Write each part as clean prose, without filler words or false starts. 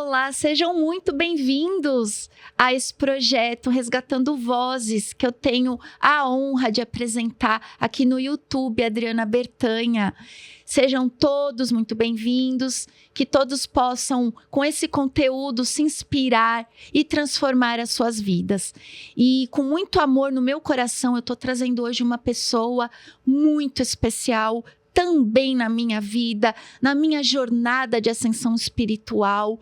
Olá, sejam muito bem-vindos a esse projeto Resgatando Vozes, que eu tenho a honra de apresentar aqui no YouTube, Adriana Bertanha. Sejam todos muito bem-vindos, que todos possam, com esse conteúdo, se inspirar e transformar as suas vidas. E com muito amor no meu coração, eu estou trazendo hoje uma pessoa muito especial, também na minha vida, na minha jornada de ascensão espiritual,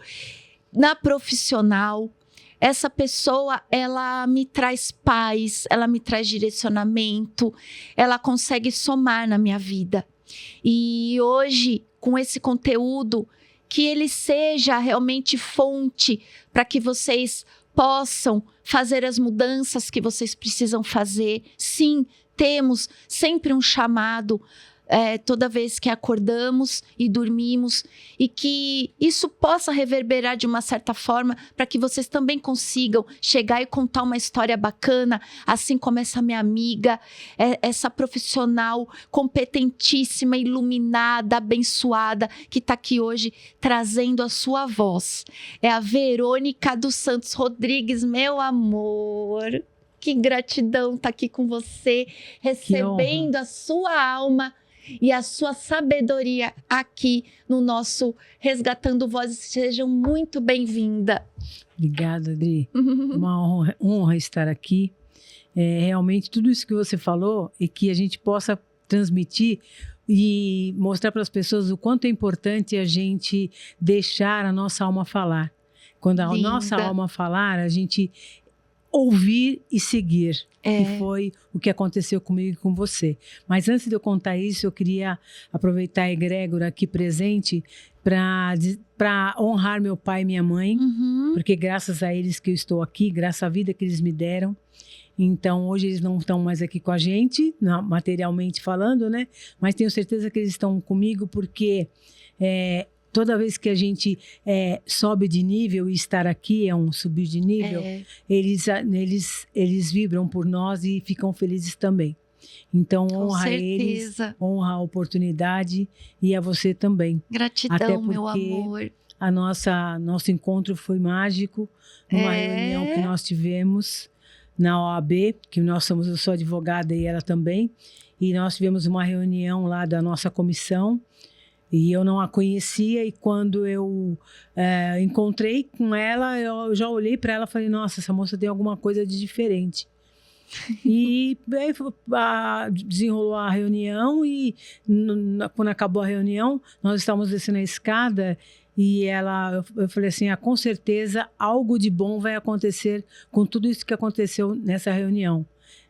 na profissional. Essa pessoa, ela me traz paz, ela me traz direcionamento, ela consegue somar na minha vida. E hoje, com esse conteúdo, que ele seja realmente fonte para que vocês possam fazer as mudanças que vocês precisam fazer. Sim, temos sempre um chamado toda vez que acordamos e dormimos, e que isso possa reverberar de uma certa forma para que vocês também consigam chegar e contar uma história bacana, assim como essa minha amiga, essa profissional competentíssima, iluminada, abençoada, que está aqui hoje trazendo a sua voz. É a Verônica dos Santos Rodrigues, meu amor. Que gratidão estar aqui com você, recebendo a sua alma e a sua sabedoria aqui no nosso Resgatando Vozes. Sejam muito bem-vinda. Obrigada, Adri. Uma honra estar aqui. Realmente, tudo isso que você falou e que a gente possa transmitir e mostrar para as pessoas o quanto é importante a gente deixar a nossa alma falar. Quando a nossa alma falar, a gente ouvir e seguir, que foi o que aconteceu comigo e com você. Mas antes de eu contar isso, eu queria aproveitar a egrégora aqui presente para honrar meu pai e minha mãe, porque graças a eles que eu estou aqui, graças à vida que eles me deram. Então, hoje eles não estão mais aqui com a gente, materialmente falando, né? Mas tenho certeza que eles estão comigo porque toda vez que a gente sobe de nível, e estar aqui é um subir de nível, eles vibram por nós e ficam felizes também. Então, honra eles, honra a oportunidade e a você também. Gratidão, até porque meu amor. Nosso encontro foi mágico, numa reunião que nós tivemos na OAB, que eu sou advogada e ela também, e nós tivemos uma reunião lá da nossa comissão. E eu não a conhecia, e quando eu encontrei com ela, eu já olhei para ela e falei, nossa, essa moça tem alguma coisa de diferente. E aí desenrolou a reunião, e quando acabou a reunião, nós estávamos descendo a escada, e eu falei assim, com certeza algo de bom vai acontecer com tudo isso que aconteceu nessa reunião.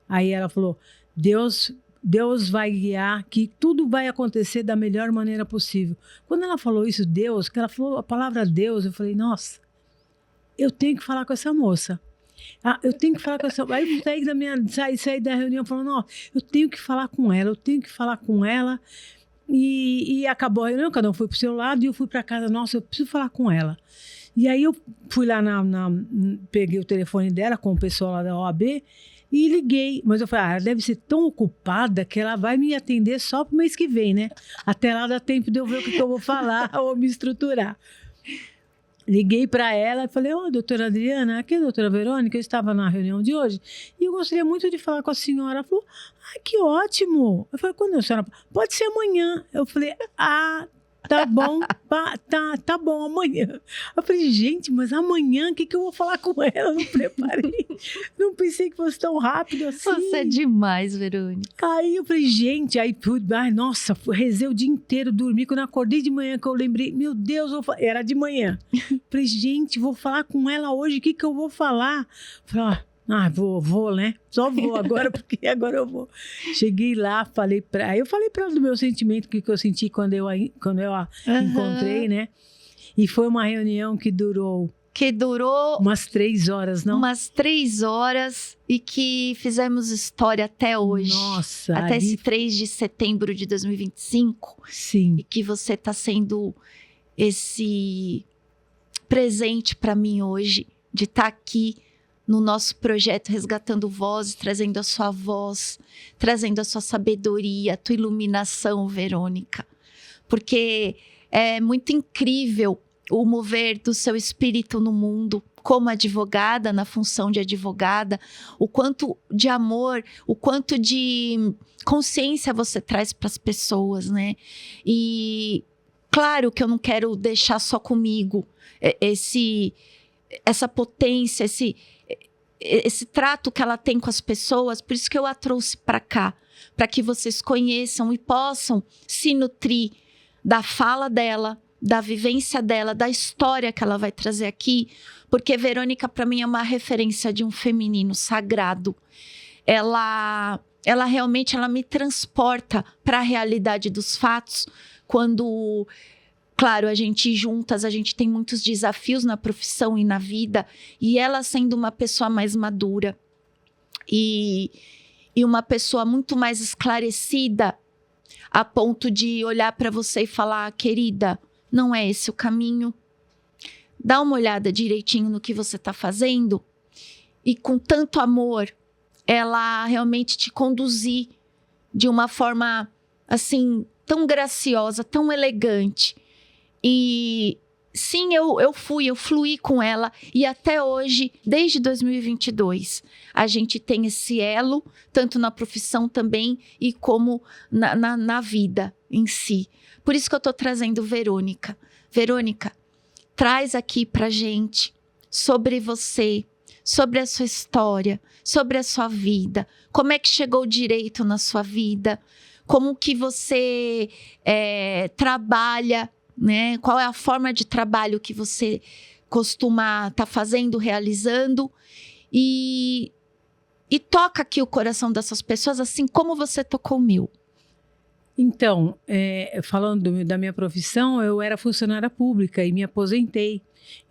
Aí ela falou, Deus vai guiar, que tudo vai acontecer da melhor maneira possível. Quando ela falou isso, Deus, que ela falou a palavra Deus, eu falei, nossa, eu tenho que falar com essa moça. Eu tenho que falar com essa moça. Aí saí da reunião falando, nossa, eu tenho que falar com ela, E acabou a reunião, cada um foi para o seu lado, e eu fui para casa, nossa, eu preciso falar com ela. E aí eu fui lá, peguei o telefone dela com o pessoal lá da OAB, e liguei, mas eu falei, ela deve ser tão ocupada que ela vai me atender só pro mês que vem, né? Até lá dá tempo de eu ver o que eu vou falar ou me estruturar. Liguei para ela e falei, doutora Adriana, aqui é a doutora Verônica, eu estava na reunião de hoje e eu gostaria muito de falar com a senhora. Ela falou, que ótimo. Eu falei, quando a senhora... Pode ser amanhã. Eu falei, tá bom, tá bom, amanhã. Eu falei, gente, mas amanhã, o que eu vou falar com ela? Eu não preparei. Não pensei que fosse tão rápido assim. Você é demais, Verônica. Aí eu falei, gente, nossa, rezei o dia inteiro, dormi. Quando eu acordei de manhã, que eu lembrei, meu Deus, era de manhã. Falei, gente, vou falar com ela hoje, o que eu vou falar? Falei, vou, né? Só vou agora, porque agora eu vou. Cheguei lá, aí eu falei para ela do meu sentimento, que eu senti quando eu a encontrei, né? E foi uma reunião que durou umas 3 horas, não? Umas 3 horas, e que fizemos história até hoje. Nossa! Até esse 3 de setembro de 2025. Sim. E que você está sendo esse presente para mim hoje, de estar aqui no nosso projeto Resgatando Vozes, trazendo a sua voz, trazendo a sua sabedoria, a tua iluminação, Verônica. Porque é muito incrível o mover do seu espírito no mundo, como advogada, na função de advogada, o quanto de amor, o quanto de consciência você traz para as pessoas, né? E claro que eu não quero deixar só comigo essa potência, esse trato que ela tem com as pessoas, por isso que eu a trouxe para cá, para que vocês conheçam e possam se nutrir da fala dela, da vivência dela, da história que ela vai trazer aqui, porque Verônica, para mim, é uma referência de um feminino sagrado. Ela realmente me transporta para a realidade dos fatos, quando, claro, a gente juntas, a gente tem muitos desafios na profissão e na vida, e ela sendo uma pessoa mais madura e uma pessoa muito mais esclarecida, a ponto de olhar para você e falar, querida, não é esse o caminho. Dá uma olhada direitinho no que você está fazendo, e com tanto amor, ela realmente te conduzir de uma forma, assim, tão graciosa, tão elegante. E sim, eu fluí com ela, e até hoje, desde 2022, a gente tem esse elo, tanto na profissão também, e como na vida em si. Por isso que eu estou trazendo Verônica. Verônica, traz aqui pra gente sobre você, sobre a sua história, sobre a sua vida, como é que chegou o direito na sua vida, como que você trabalha, né? Qual é a forma de trabalho que você costuma estar fazendo, realizando, e toca aqui o coração dessas pessoas, assim como você tocou o meu. Então, falando da minha profissão, eu era funcionária pública e me aposentei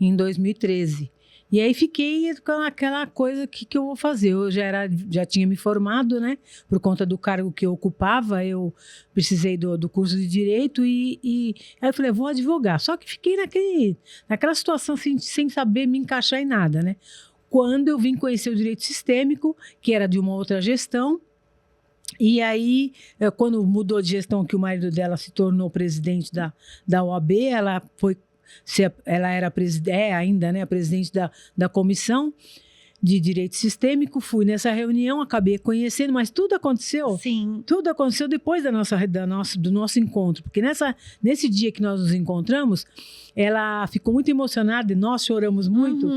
em 2013. E aí fiquei com aquela coisa, que eu vou fazer? Eu já tinha me formado, né? Por conta do cargo que eu ocupava, eu precisei do curso de Direito e aí eu falei, vou advogar. Só que fiquei naquela situação assim, sem saber me encaixar em nada, né? Quando eu vim conhecer o Direito Sistêmico, que era de uma outra gestão, e aí, quando mudou de gestão, que o marido dela se tornou presidente da OAB, ela era ainda, né, a presidente da comissão de Direito Sistêmico. Fui nessa reunião, acabei conhecendo, mas tudo aconteceu. Sim. Tudo aconteceu depois do nosso encontro, porque nesse dia que nós nos encontramos, ela ficou muito emocionada e nós choramos muito.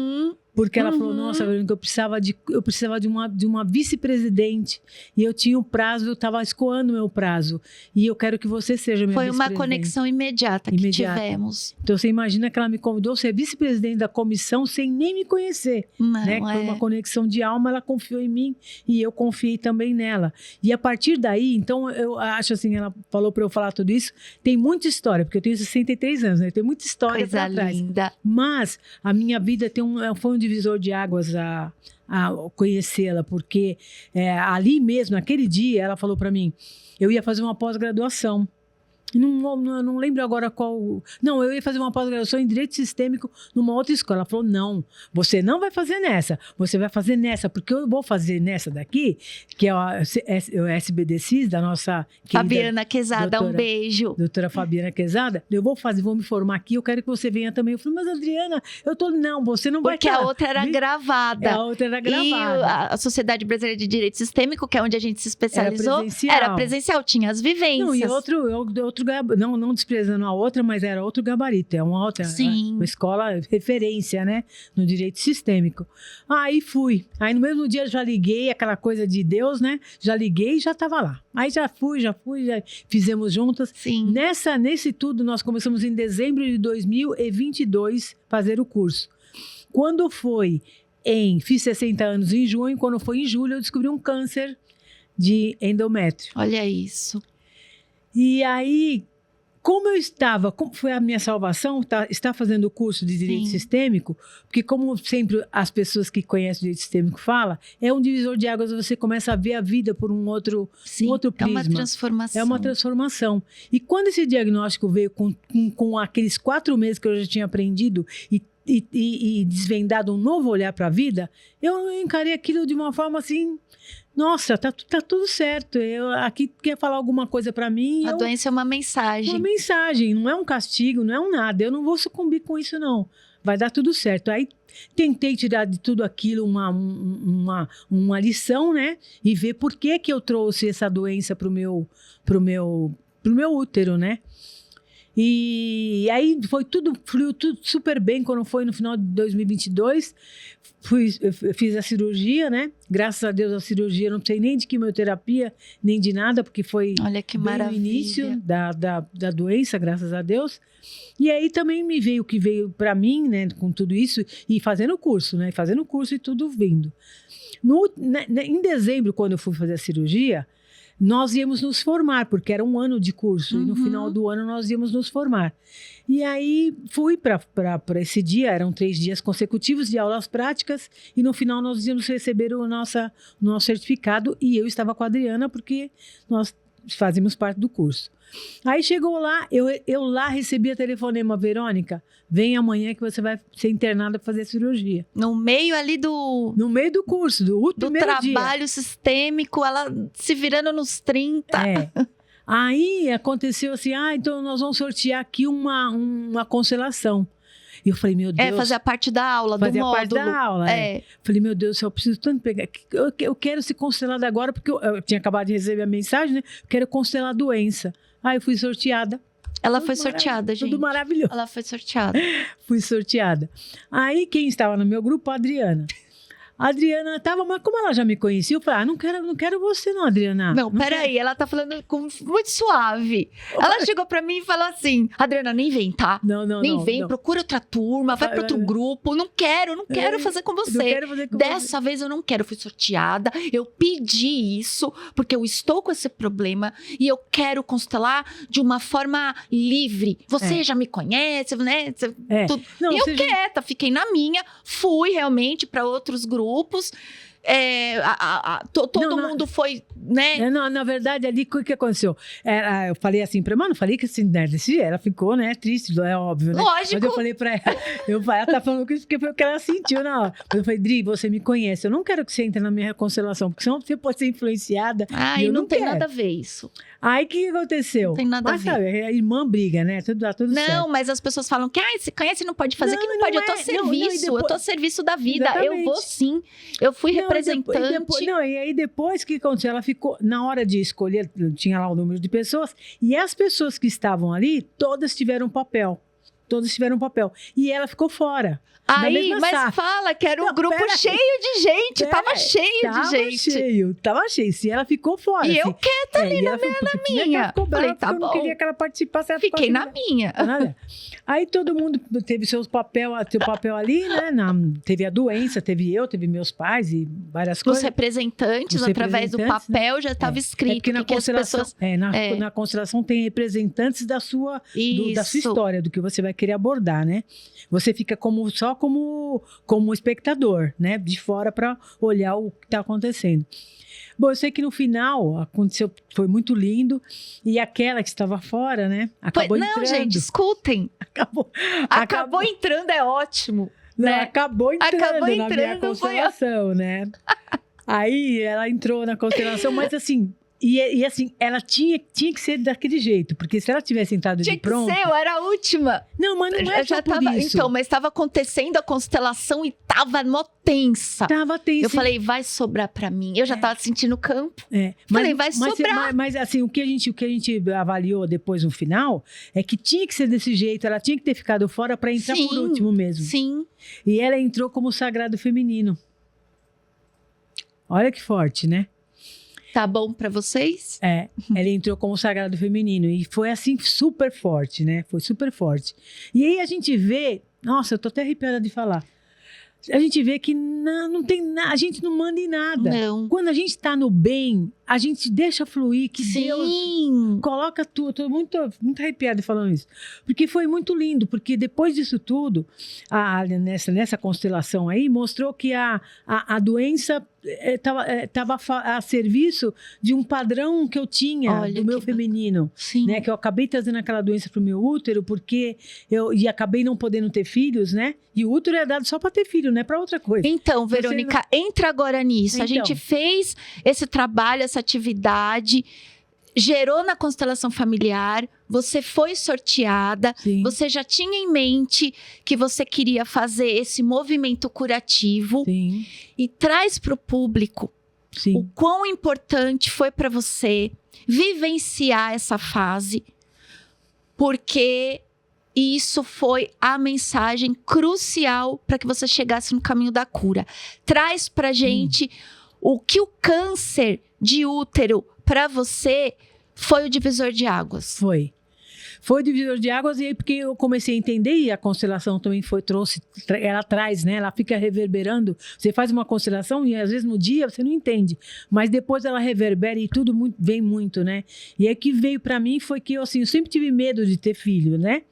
Porque ela falou, nossa, Verônica, eu precisava de uma vice-presidente. E eu tinha um prazo, eu estava escoando o meu prazo. E eu quero que você seja minha vice-presidente. Foi uma conexão imediata que tivemos. Então, você imagina que ela me convidou a ser vice-presidente da comissão sem nem me conhecer. Né? Foi uma conexão de alma, ela confiou em mim e eu confiei também nela. E a partir daí, então, eu acho assim, ela falou para eu falar tudo isso, tem muita história, porque eu tenho 63 anos, né? Tem muita história para trás. Linda. Mas a minha vida foi um divisor de águas a conhecê-la, porque ali mesmo, naquele dia, ela falou para mim, eu ia fazer uma pós-graduação. Não lembro agora qual. Não, eu ia fazer uma pós-graduação em Direito Sistêmico numa outra escola. Ela falou, não, você não vai fazer nessa, você vai fazer nessa, porque eu vou fazer nessa daqui, que é o SBDCIS, da nossa Fabiana Quezada, um beijo. Doutora Fabiana Quezada, eu vou me formar aqui, eu quero que você venha também. Eu falei, mas Adriana, não, você não vai. Porque a outra era gravada. A outra era gravada. E a Sociedade Brasileira de Direito Sistêmico, que é onde a gente se especializou, era presencial, tinha as vivências. Não, e outro não desprezando a outra, mas era outro gabarito, é uma outra uma escola referência, né, no direito sistêmico. Aí fui, aí no mesmo dia já liguei, aquela coisa de Deus, né, já liguei e já estava lá. Aí já fizemos juntas. Sim. Nesse tudo, nós começamos em dezembro de 2022 fazer o curso. Quando fiz 60 anos em junho, quando foi em julho, eu descobri um câncer de endométrio. Olha isso. E aí, como foi a minha salvação, estar fazendo o curso de Direito Sistêmico, porque como sempre as pessoas que conhecem o Direito Sistêmico falam, é um divisor de águas, você começa a ver a vida por um outro prisma. É uma transformação. É uma transformação. E quando esse diagnóstico veio com aqueles 4 meses que eu já tinha aprendido e desvendado um novo olhar para a vida, eu encarei aquilo de uma forma assim, nossa, tá tudo certo. Eu aqui quer falar alguma coisa para mim. A doença é uma mensagem. Uma mensagem, não é um castigo, não é um nada. Eu não vou sucumbir com isso, não. Vai dar tudo certo. Aí tentei tirar de tudo aquilo uma lição, né? E ver por que eu trouxe essa doença pro meu útero, né? E aí fluiu tudo super bem quando foi no final de 2022. Eu fiz a cirurgia, né? Graças a Deus a cirurgia, não sei nem de quimioterapia, nem de nada, porque foi Olha que bem maravilha. no início da doença, graças a Deus. E aí também me veio o que veio para mim, né? Com tudo isso, e fazendo o curso, né? Fazendo o curso e tudo vindo. Em dezembro, quando eu fui fazer a cirurgia, nós íamos nos formar, porque era um ano de curso, e no final do ano nós íamos nos formar. E aí fui para esse dia, eram 3 dias consecutivos de aulas práticas, e no final nós íamos receber o nosso certificado, e eu estava com a Adriana, porque nós fazíamos parte do curso. Aí chegou lá, eu lá recebi a telefonema, Verônica, vem amanhã que você vai ser internada para fazer a cirurgia. No meio ali No meio do curso, do trabalho sistêmico, ela se virando nos 30. É. Aí aconteceu assim, então nós vamos sortear aqui uma constelação. E eu falei, meu Deus... fazer a parte da aula, do módulo. Fazer a parte da aula, Falei, meu Deus do céu, eu preciso tanto pegar... Eu quero ser constelada agora, porque eu tinha acabado de receber a mensagem, né? Eu quero constelar a doença. Aí eu fui sorteada. Ela foi sorteada, gente. Tudo maravilhoso. Ela foi sorteada. Fui sorteada. Aí quem estava no meu grupo? A Adriana. A Adriana estava, mas como ela já me conhecia, eu falei, não quero você não, Adriana. Não, peraí, ela tá falando muito suave. Ela chegou pra mim e falou assim, Adriana, nem vem, tá? Nem vem, procura outra turma, vai pra outro grupo. Não quero fazer com você. Não quero fazer com Dessa vez eu não quero, eu fui sorteada, eu pedi isso, porque eu estou com esse problema e eu quero constelar de uma forma livre. Você já me conhece, né? Tudo. Não, e eu quieta, fiquei na minha, fui realmente pra outros grupos. Todo mundo foi, né? Na verdade, ali, o que aconteceu? Eu falei assim pra ela, não falei que assim, né, desse jeito, ela ficou, né, triste, é óbvio, né? Lógico. Mas eu falei pra ela, ela tá falando isso porque foi o que ela sentiu na hora. Eu falei, Dri, você me conhece, eu não quero que você entre na minha constelação, porque senão você pode ser influenciada. E eu não tem nada a ver isso. Aí, o que aconteceu? Não tem nada a ver. Sabe, a irmã briga, né? Tudo certo. Não, mas as pessoas falam que, se conhece, não pode fazer. Que não pode, eu tô a serviço, eu tô a serviço da vida. Exatamente. Eu vou sim. Eu fui representante. E aí depois, o que aconteceu? Ela ficou, na hora de escolher, tinha lá o número de pessoas, e as pessoas que estavam ali, todas tiveram papel. E ela ficou fora. Aí, mas fala que era um grupo cheio de gente. Tava cheio de gente. Tava cheio. Se ela ficou fora. E assim, eu quieta ali na minha. Falei, tá bom. Eu não queria que ela participasse. Fiquei na minha. Aí todo mundo teve seu papel ali, né? Teve a doença, teve eu, teve meus pais e várias coisas. Os representantes, através do papel, né? Já estava escrito porque na constelação, na constelação tem representantes da sua história, do que você vai querer abordar, né? Você fica só como espectador, né? De fora para olhar o que está acontecendo. Bom, eu sei que no final aconteceu, foi muito lindo, e aquela que estava fora, né? Acabou entrando. Não, gente, escutem. Acabou entrando, é ótimo. Não, né? acabou entrando na minha constelação, né? Aí ela entrou na constelação, mas assim... E assim, ela tinha que ser daquele jeito, porque se ela tivesse entrado de pronto... Tinha que ser, eu era a última. Não, mas não é só por isso. Então, mas estava acontecendo a constelação e tava mó tensa. Tava tensa. Eu falei, vai sobrar pra mim. Eu já tava sentindo o campo. Falei, vai sobrar. Mas assim, o que a gente avaliou depois no final é que tinha que ser desse jeito, ela tinha que ter ficado fora para entrar por último mesmo. Sim. E ela entrou como sagrado feminino. Olha que forte, né? Tá bom pra vocês? Ela entrou como sagrado feminino e foi assim super forte, né? Foi super forte. E aí a gente vê, nossa, eu tô até arrepiada de falar. A gente vê que não tem nada, a gente não manda em nada. Não. Quando a gente tá no bem, a gente deixa fluir, que Sim. Deus coloca tudo. Estou muito arrepiada falando isso. Porque foi muito lindo, porque depois disso tudo, nessa constelação aí, mostrou que a doença estava a serviço de um padrão que eu tinha do meu feminino. Sim. Né? Que eu acabei trazendo aquela doença para o meu útero, porque e acabei não podendo ter filhos, né? E o útero é dado só para ter filho, não é para outra coisa. Então, Verônica, entra agora nisso. Então. A gente fez esse trabalho, essa atividade, gerou na constelação familiar, você foi sorteada, Sim. você já tinha em mente que você queria fazer esse movimento curativo. Sim. E traz para o público o quão importante foi para você vivenciar essa fase, porque isso foi a mensagem crucial para que você chegasse no caminho da cura. Traz pra gente o que o câncer de útero para você foi o divisor de águas. Foi o divisor de águas, e aí porque eu comecei a entender, e a constelação também ela traz, né? Ela fica reverberando. Você faz uma constelação e às vezes no dia você não entende, mas depois ela reverbera e tudo vem muito, né? E aí que veio para mim foi que eu sempre tive medo de ter filho, né?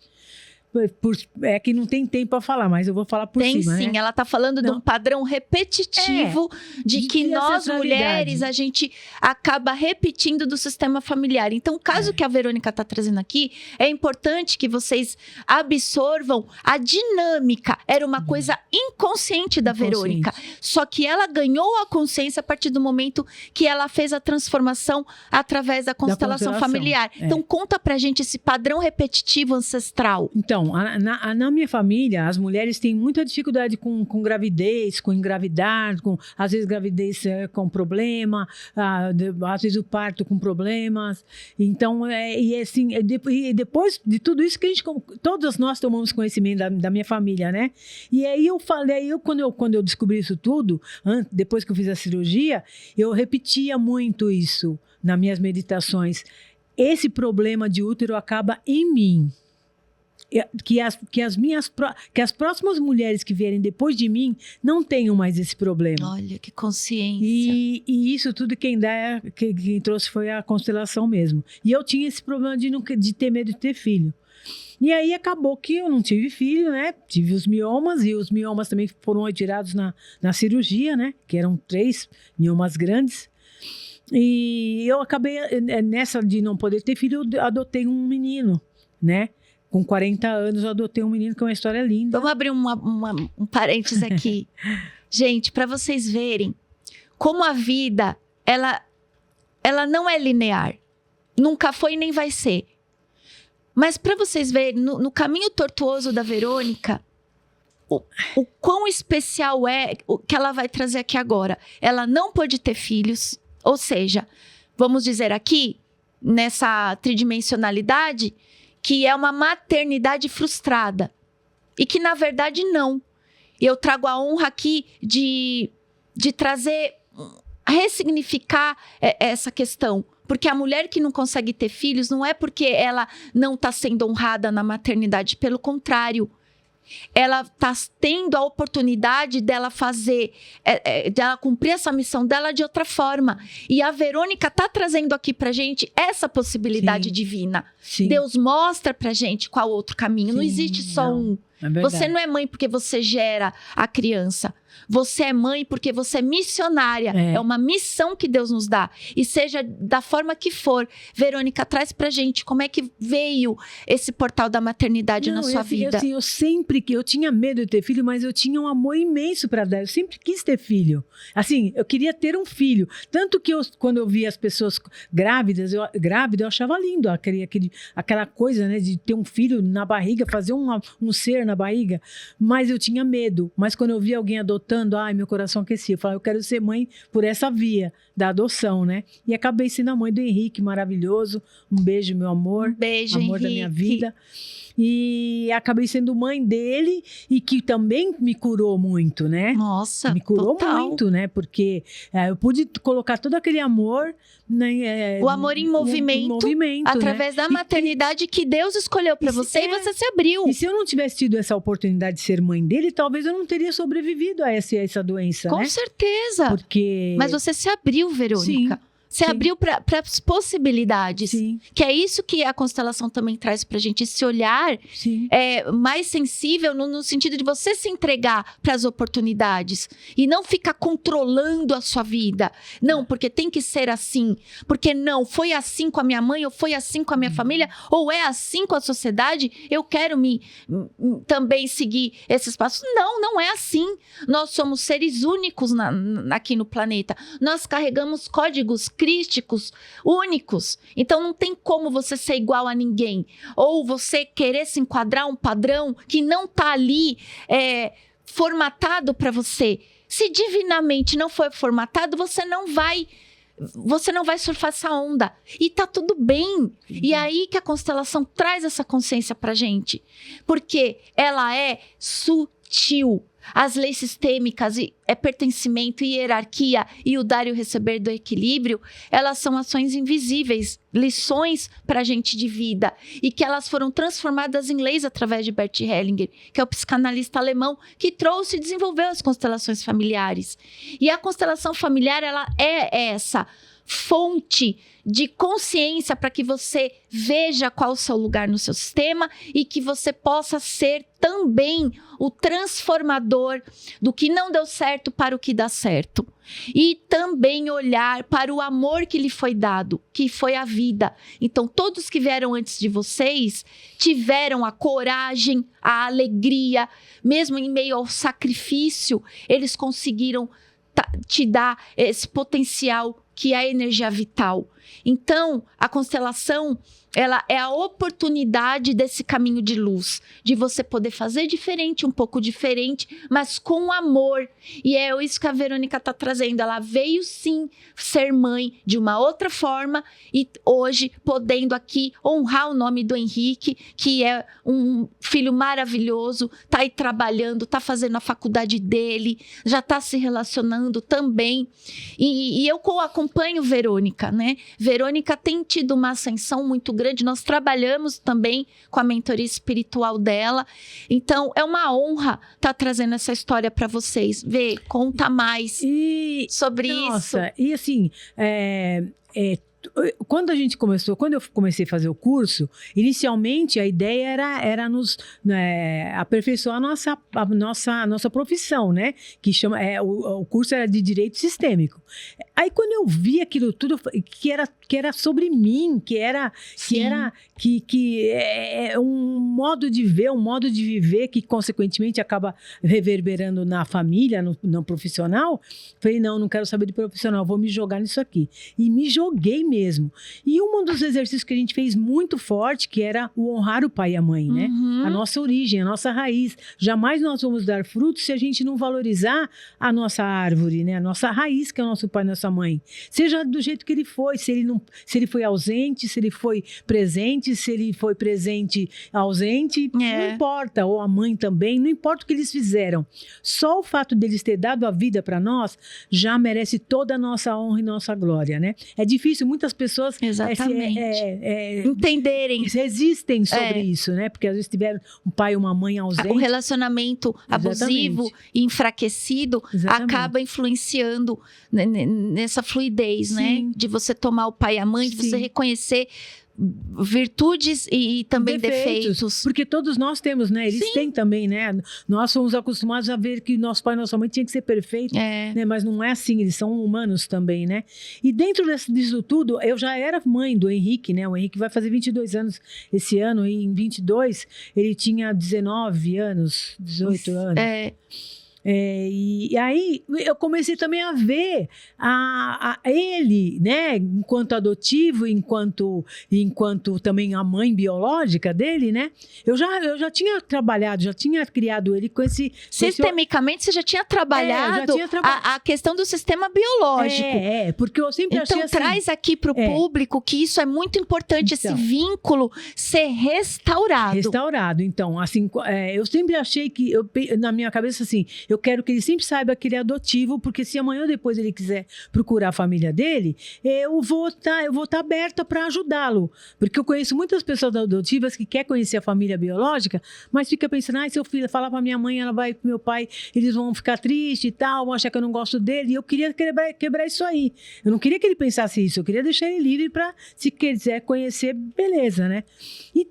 É que não tem tempo para falar, mas eu vou falar por cima. Tem sim, né? Ela está falando de um padrão repetitivo de que nós mulheres, a gente acaba repetindo do sistema familiar. Então, o caso que a Verônica está trazendo aqui, é importante que vocês absorvam a dinâmica. Era uma coisa inconsciente da Verônica, só que ela ganhou a consciência a partir do momento que ela fez a transformação através da constelação familiar. Então, conta pra gente esse padrão repetitivo ancestral. Então, na minha família, as mulheres têm muita dificuldade com gravidez, com engravidar, às vezes gravidez com problema, às vezes o parto com problemas. Então, depois de tudo isso que todas nós tomamos conhecimento da minha família, né? E aí eu falei, quando eu descobri isso tudo, depois que eu fiz a cirurgia, eu repetia muito isso nas minhas meditações. Esse problema de útero acaba em mim. Que as próximas mulheres que vierem depois de mim não tenham mais esse problema. Olha, que consciência. E isso tudo quem trouxe foi a constelação mesmo. E eu tinha esse problema de ter medo de ter filho. E aí acabou que eu não tive filho, né? Tive os miomas, e os miomas também foram retirados na cirurgia, né? Que eram 3 miomas grandes. E eu acabei, nessa de não poder ter filho, eu adotei um menino, né? Com 40 anos, eu adotei um menino, que é uma história linda. Vamos abrir um parênteses aqui. Gente, para vocês verem como a vida, ela não é linear. Nunca foi e nem vai ser. Mas para vocês verem, no caminho tortuoso da Verônica, o quão especial é o que ela vai trazer aqui agora. Ela não pôde ter filhos, ou seja, vamos dizer aqui, nessa tridimensionalidade, que é uma maternidade frustrada. E que, na verdade, não. Eu trago a honra aqui de trazer, ressignificar essa questão. Porque a mulher que não consegue ter filhos não é porque ela não está sendo honrada na maternidade. Pelo contrário, ela está tendo a oportunidade dela fazer, dela cumprir essa missão dela de outra forma. E a Verônica está trazendo aqui pra gente essa possibilidade divina. Sim. Deus mostra pra gente qual outro caminho. Não existe só um. Você não é mãe porque você gera a criança. Você é mãe porque você é missionária. É uma missão que Deus nos dá. E seja da forma que for, Verônica, traz pra gente como é que veio esse portal da maternidade na sua vida. Eu tinha medo de ter filho, mas eu tinha um amor imenso para dar. Eu sempre quis ter filho. Assim, eu queria ter um filho. Tanto que quando eu via as pessoas grávidas, eu achava lindo. Aquela coisa, né, de ter um filho na barriga, fazer um ser na barriga. Mas eu tinha medo. Mas quando eu via alguém adotando, meu coração aquecia. Eu falava, eu quero ser mãe por essa via da adoção, né? E acabei sendo a mãe do Henrique, maravilhoso. Um beijo, meu amor. Um beijo, amor Henrique. Da minha vida. E acabei sendo mãe dele, e que também me curou muito, né? Nossa, me curou total. muito, né? Porque eu pude colocar todo aquele amor, né? O amor em movimento, através da maternidade que Deus escolheu para você, e você se abriu. E se eu não tivesse tido essa oportunidade de ser mãe dele, talvez eu não teria sobrevivido a essa doença, Com né? certeza. Porque... Mas você se abriu, Verônica. Sim. Você abriu para as possibilidades. Sim. Que é isso que a constelação também traz pra gente, esse olhar Sim. mais sensível no sentido de você se entregar para as oportunidades e não ficar controlando a sua vida. Não, porque tem que ser assim. Porque não, foi assim com a minha mãe, ou foi assim com a minha família, ou é assim com a sociedade, eu quero também seguir esses passos. Não, não é assim. Nós somos seres únicos aqui no planeta. Nós carregamos códigos crísticos únicos. Então não tem como você ser igual a ninguém. Ou você querer se enquadrar um padrão que não está ali formatado para você. Se divinamente não for formatado, você não vai surfar essa onda. E tá tudo bem. E é aí que a constelação traz essa consciência pra gente. Porque ela é sutil. As leis sistêmicas, pertencimento e hierarquia e o dar e o receber do equilíbrio, elas são ações invisíveis, lições para a gente de vida, e que elas foram transformadas em leis através de Bert Hellinger, que é o psicanalista alemão que trouxe e desenvolveu as constelações familiares. E a constelação familiar, ela é essa fonte de consciência para que você veja qual o seu lugar no seu sistema e que você possa ser também o transformador do que não deu certo para o que dá certo. E também olhar para o amor que lhe foi dado, que foi a vida. Então, todos que vieram antes de vocês tiveram a coragem, a alegria, mesmo em meio ao sacrifício, eles conseguiram te dar esse potencial que é a energia vital. Então, a constelação, ela é a oportunidade desse caminho de luz, de você poder fazer diferente, um pouco diferente, mas com amor. E é isso que a Verônica está trazendo. Ela veio, sim, ser mãe de uma outra forma e hoje podendo aqui honrar o nome do Henrique, que é um filho maravilhoso, está aí trabalhando, está fazendo a faculdade dele, já está se relacionando também. E eu acompanho Verônica, né? Verônica tem tido uma ascensão muito grande. Nós trabalhamos também com a mentoria espiritual dela. Então, é uma honra estar trazendo essa história para vocês. Vê, conta mais sobre isso. Nossa, e assim, quando eu comecei a fazer o curso, inicialmente a ideia era nos aperfeiçoar a nossa profissão, né? Que chama, o curso era de Direito Sistêmico. Aí quando eu vi aquilo tudo, que era sobre mim, que é um modo de ver, um modo de viver que consequentemente acaba reverberando na família, no profissional, falei, não quero saber de profissional, vou me jogar nisso aqui. E me joguei mesmo. E um dos exercícios que a gente fez muito forte, que era o honrar o pai e a mãe, né? A nossa origem, a nossa raiz. Jamais nós vamos dar frutos se a gente não valorizar a nossa árvore, né? A nossa raiz, que é o nosso pai e nossa mãe. Seja do jeito que ele foi, se ele foi ausente, se ele foi presente, se ele foi presente ausente, não importa. Ou a mãe também, não importa o que eles fizeram. Só o fato deles ter dado a vida para nós já merece toda a nossa honra e nossa glória, né? É difícil, muitas pessoas entenderem, resistem sobre isso, né? Porque às vezes tiveram um pai ou uma mãe ausente. O relacionamento abusivo e enfraquecido acaba influenciando nessa fluidez, né? De você tomar o pai e a mãe, de você reconhecer virtudes e também defeitos. Porque todos nós temos, né? Eles têm também, né? Nós fomos acostumados a ver que nosso pai e nossa mãe tinha que ser perfeito, né? Mas não é assim, eles são humanos também, né? E dentro disso tudo, eu já era mãe do Henrique, né? O Henrique vai fazer 22 anos esse ano, e em 22 ele tinha 19 anos, 18 anos. E aí eu comecei também a ver ele, né, enquanto adotivo, enquanto também a mãe biológica dele, né? Eu já tinha trabalhado, já tinha criado ele com esse... Sistemicamente, você já tinha trabalhado a questão do sistema biológico. Porque eu sempre achei assim... Então, traz aqui para o público que isso é muito importante, esse vínculo ser restaurado. Então, assim, eu sempre achei que, na minha cabeça, assim, eu eu quero que ele sempre saiba que ele é adotivo, porque se amanhã ou depois ele quiser procurar a família dele, eu vou estar aberta para ajudá-lo. Porque eu conheço muitas pessoas adotivas que querem conhecer a família biológica, mas fica pensando, se eu falar para minha mãe, ela vai para meu pai, eles vão ficar tristes e tal, vão achar que eu não gosto dele. E eu queria quebrar isso aí. Eu não queria que ele pensasse isso, eu queria deixar ele livre para, se quiser conhecer, beleza, né? E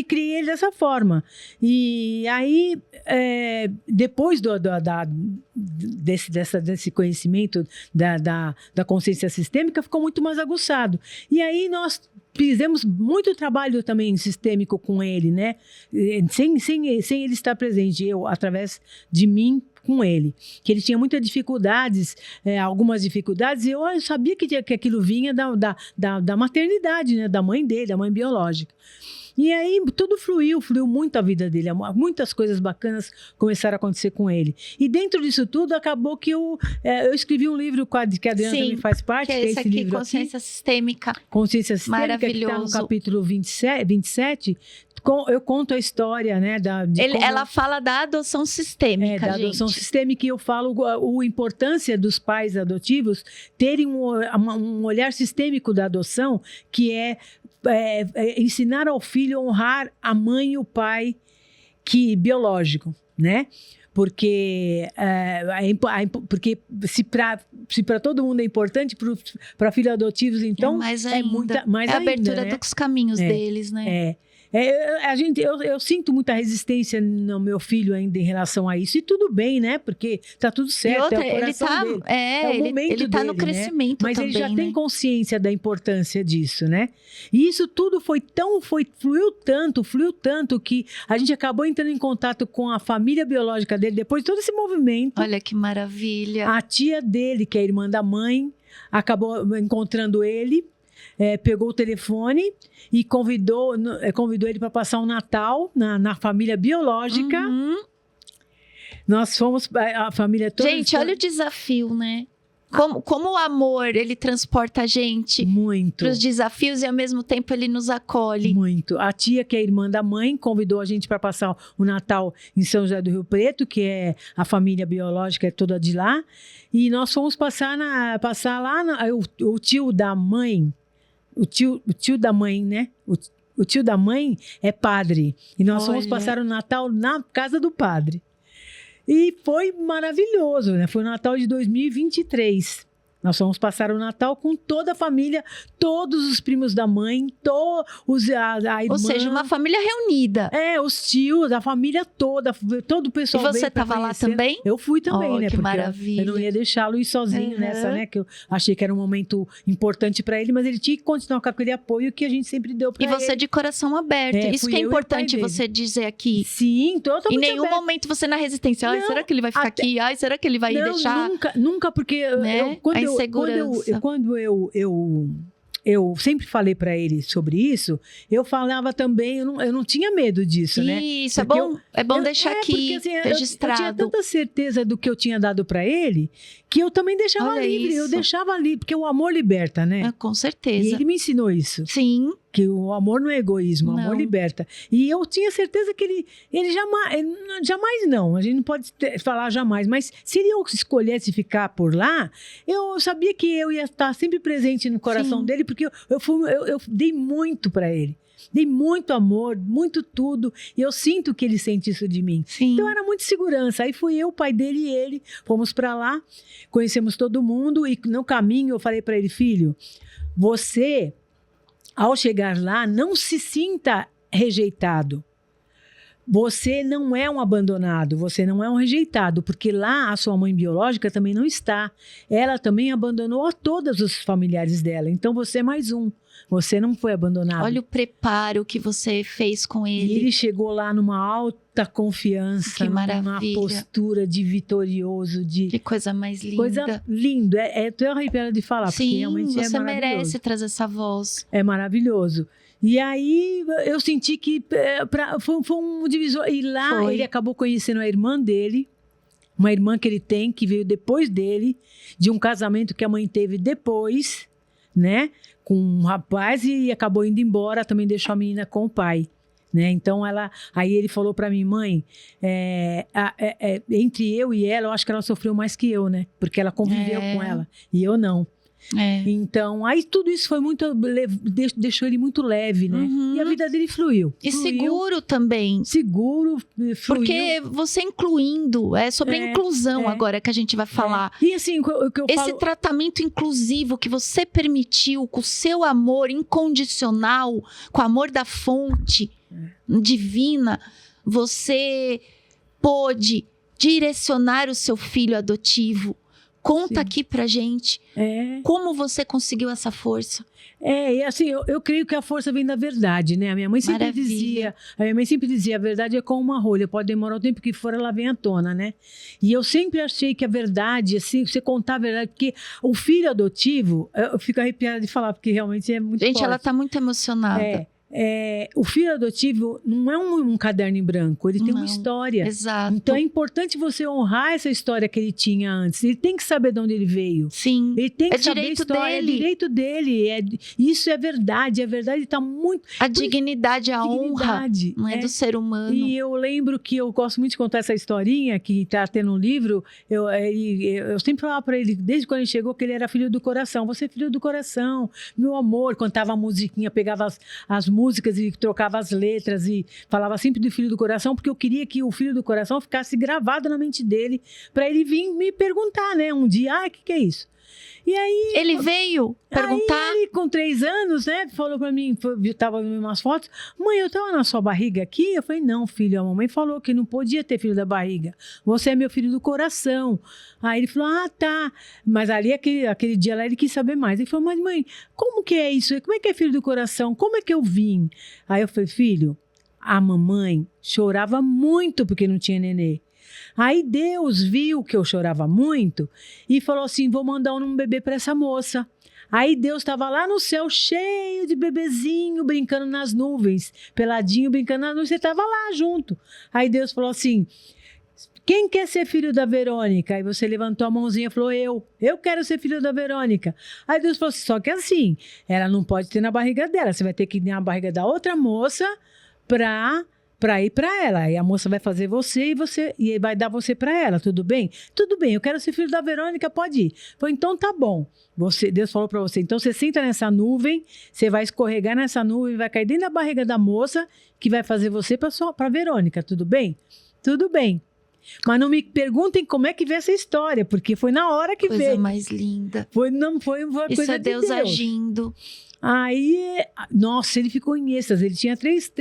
criei ele dessa forma. E aí, depois desse conhecimento da consciência sistêmica, ficou muito mais aguçado. E aí nós fizemos muito trabalho também sistêmico com ele, né? Sem ele estar presente, através de mim, com ele, que ele tinha muitas dificuldades, algumas dificuldades, e eu sabia que aquilo vinha da maternidade, né? Da mãe dele, da mãe biológica. E aí tudo fluiu muito a vida dele, muitas coisas bacanas começaram a acontecer com ele. E dentro disso tudo, acabou que eu escrevi um livro que a Adriana também faz parte, que é esse aqui, livro Consciência Sistêmica. Consciência Sistêmica, que está no capítulo 27, eu conto a história, né? Ela fala da adoção sistêmica, da adoção sistêmica, e eu falo a importância dos pais adotivos terem um olhar sistêmico da adoção, que é ensinar ao filho a honrar a mãe e o pai biológico, né? Porque se para todo mundo é importante, para filhos adotivos, então mais ainda. A abertura, né? dos caminhos deles, né? Eu sinto muita resistência no meu filho ainda em relação a isso, e tudo bem, né? Porque tá tudo certo, outra, é o coração dele. É o momento ele tá dele, no crescimento, né? Mas também, ele já tem consciência da importância disso, né? E isso tudo fluiu tanto que a gente acabou entrando em contato com a família biológica dele, depois de todo esse movimento. Olha que maravilha. A tia dele, que é a irmã da mãe, acabou encontrando ele, pegou o telefone e convidou ele para passar um Natal na família biológica. Uhum. Nós fomos, a família toda... Gente, olha o desafio, né? Como o amor, ele transporta a gente para os desafios, e ao mesmo tempo ele nos acolhe. Muito. A tia, que é a irmã da mãe, convidou a gente para passar o Natal em São José do Rio Preto, que é a família biológica, é toda de lá. E nós fomos passar lá, o tio da mãe... O tio da mãe, né? O tio da mãe é padre. E nós fomos passar o Natal na casa do padre. E foi maravilhoso, né? Foi o Natal de 2023. Nós fomos passar o Natal com toda a família, todos os primos da mãe, a irmã. Ou seja, uma família reunida. Os tios, a família toda, todo o pessoal. E você estava lá também? Eu fui também, né? Que porque maravilha. Eu não ia deixá-lo ir sozinho nessa, né? Que eu achei que era um momento importante para ele, mas ele tinha que continuar com aquele apoio que a gente sempre deu para ele. E você de coração aberto. Isso que é importante você dizer aqui. Sim, totalmente. Em nenhum momento você na resistência. Ai, será que ele vai ficar aqui? Ai, será que ele vai deixar? Nunca, porque quando eu sempre falei para ele sobre isso, eu falava também, eu não tinha medo disso, né? Isso, é bom deixar aqui, porque, assim, registrado. Eu tinha tanta certeza do que eu tinha dado para ele, que eu também deixava livre. Eu deixava livre, porque o amor liberta, né? Com certeza. E ele me ensinou isso. Sim. Que o amor não é egoísmo, o amor liberta. E eu tinha certeza que ele jamais não, a gente não pode falar jamais, mas se ele escolhesse ficar por lá, eu sabia que eu ia estar sempre presente no coração dele, porque eu dei muito para ele. Dei muito amor, muito tudo, e eu sinto que ele sente isso de mim. Sim. Então era muita segurança. Aí fui eu, o pai dele e ele, fomos para lá, conhecemos todo mundo, e no caminho eu falei para ele: filho, você, ao chegar lá, não se sinta rejeitado. Você não é um abandonado, você não é um rejeitado, porque lá a sua mãe biológica também não está. Ela também abandonou a todos os familiares dela, então você é mais um. Você não foi abandonado. Olha o preparo que você fez com ele. E ele chegou lá numa alta confiança, numa postura de vitorioso. Que coisa mais linda. Coisa linda. Tô arrepiada de falar, porque realmente é maravilhoso. Você merece trazer essa voz. É maravilhoso. E aí eu senti que foi um divisor. E lá ele acabou conhecendo a irmã dele, uma irmã que ele tem, que veio depois dele, de um casamento que a mãe teve depois, né? Com um rapaz, e acabou indo embora, também deixou a menina com o pai. né? Então aí ele falou para mim, mãe, entre eu e ela, eu acho que ela sofreu mais que eu, né? Porque ela conviveu com ela e eu não. Então, aí tudo isso foi muito deixou ele muito leve, né? E a vida dele fluiu. E seguro também. Seguro, fluiu. Porque você incluindo, é sobre a inclusão agora que a gente vai falar. E assim, o que eu esse tratamento inclusivo que você permitiu com o seu amor incondicional, com o amor da fonte divina, você pôde direcionar o seu filho adotivo. Conta aqui pra gente como você conseguiu essa força. E assim, eu creio que a força vem da verdade, né? A minha mãe sempre dizia, a verdade é como uma rolha, pode demorar o tempo que for, ela vem à tona, né? E eu sempre achei que a verdade, assim, você contar a verdade, porque o filho adotivo, eu fico arrepiada de falar, porque realmente é muito forte. Gente, ela tá muito emocionada. O filho adotivo não é um caderno em branco, ele tem uma história. Exato. Então é importante você honrar essa história que ele tinha antes. Ele tem que saber de onde ele veio. Sim. Ele tem que saber a história. Dele. É direito dele. Isso é verdade. A verdade está muito. A dignidade, a honra não é do ser humano. E eu lembro que eu gosto muito de contar essa historinha que está tendo um livro. Eu sempre falava para ele, desde quando ele chegou, que ele era filho do coração. Você é filho do coração, meu amor. Cantava a musiquinha, pegava as músicas e trocava as letras e falava sempre do filho do coração, porque eu queria que o filho do coração ficasse gravado na mente dele, para ele vir me perguntar, né, um dia, o que é isso? E aí... Ele veio perguntar? Aí ele, com 3 anos, né, falou pra mim, tava vendo umas fotos, mãe, eu tava na sua barriga aqui? Eu falei, não, filho, a mamãe falou que não podia ter filho da barriga, você é meu filho do coração. Aí ele falou, tá, mas ali, aquele dia lá, ele quis saber mais. Ele falou, mas mãe, como que é isso? Como é que é filho do coração? Como é que eu vim? Aí eu falei, filho, a mamãe chorava muito porque não tinha nenê. Aí Deus viu que eu chorava muito e falou assim, vou mandar um bebê para essa moça. Aí Deus estava lá no céu cheio de bebezinho brincando nas nuvens, peladinho brincando nas nuvens, você estava lá junto. Aí Deus falou assim, quem quer ser filho da Verônica? Aí você levantou a mãozinha e falou, eu quero ser filho da Verônica. Aí Deus falou assim, só que assim, ela não pode ter na barriga dela, você vai ter que ir na barriga da outra moça para ir para ela. Aí a moça vai fazer e vai dar você para ela, tudo bem? Tudo bem, eu quero ser filho da Verônica, pode ir. Falei, então tá bom. Deus falou para você, então você senta nessa nuvem, você vai escorregar nessa nuvem, vai cair dentro da barriga da moça, que vai fazer você para Verônica, tudo bem? Tudo bem. Mas não me perguntem como é que veio essa história, porque foi na hora que veio. Coisa mais linda. Foi uma coisa de Deus. Isso é Deus agindo. Aí, nossa, ele ficou em êxtase. Ele tinha 3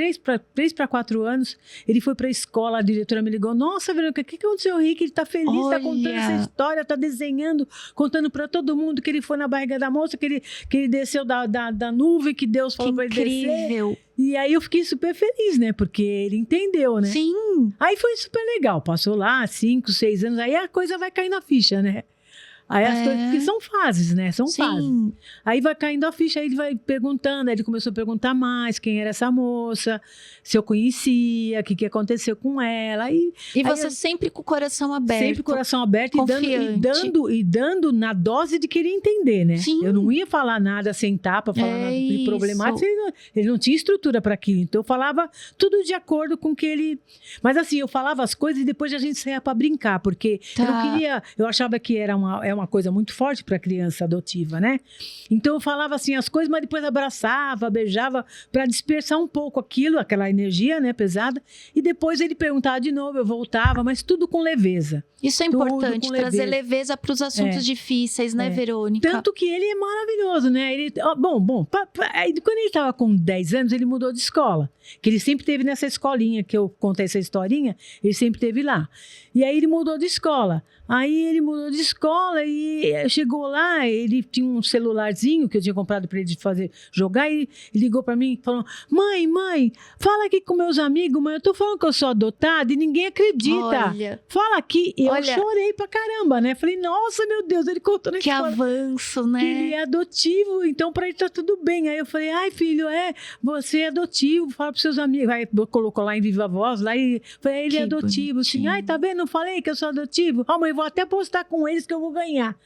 para 4 anos. Ele foi para a escola, a diretora me ligou. Nossa, Verônica, o que aconteceu, Rick? Ele está feliz, está contando essa história, está desenhando, contando para todo mundo que ele foi na barriga da moça, que ele desceu da nuvem, que Deus falou para ele descer. Incrível. E aí eu fiquei super feliz, né? Porque ele entendeu, né? Sim. Aí foi super legal. Passou lá 5, 6 anos. Aí a coisa vai cair na ficha, né? Aí as coisas, porque são fases, né? São fases. Aí vai caindo a ficha, aí ele vai perguntando, aí ele começou a perguntar mais quem era essa moça, se eu conhecia, o que aconteceu com ela. E você sempre com o coração aberto. Sempre com o coração aberto e dando na dose de querer entender, né? Sim. Eu não ia falar nada sem tapa, falar nada de problemático, ele não tinha estrutura para aquilo. Então eu falava tudo de acordo com que ele... Mas assim, eu falava as coisas e depois a gente saía para brincar, porque eu não queria... Eu achava que era uma coisa muito forte para criança adotiva, né? Então eu falava assim as coisas, mas depois abraçava, beijava para dispersar um pouco aquela energia, né, pesada. E depois ele perguntava de novo, eu voltava, mas tudo com leveza. Isso é importante, trazer leveza para os assuntos difíceis, né, Verônica? Tanto que ele é maravilhoso, né? Ele, quando ele estava com 10 anos, ele mudou de escola. Que ele sempre teve nessa escolinha, que eu contei essa historinha, ele sempre teve lá. E aí ele mudou de escola. Aí ele mudou de escola e chegou lá, ele tinha um celularzinho que eu tinha comprado para ele jogar, e ligou para mim e falou, mãe, fala aqui com meus amigos, mãe, eu tô falando que eu sou adotada e ninguém acredita. Olha. Fala aqui. Eu chorei pra caramba, né? Falei, nossa, meu Deus, ele contou na escola. Que avanço, né? Que ele é adotivo, então pra ele tá tudo bem. Aí eu falei, ai, filho, você é adotivo, fala pros seus amigos. Aí colocou lá em Viva Voz, lá e falei, ele é adotivo. Assim, ai, tá vendo? Não falei que eu sou adotivo? Ó, mãe, vou até postar com eles que eu vou ganhar.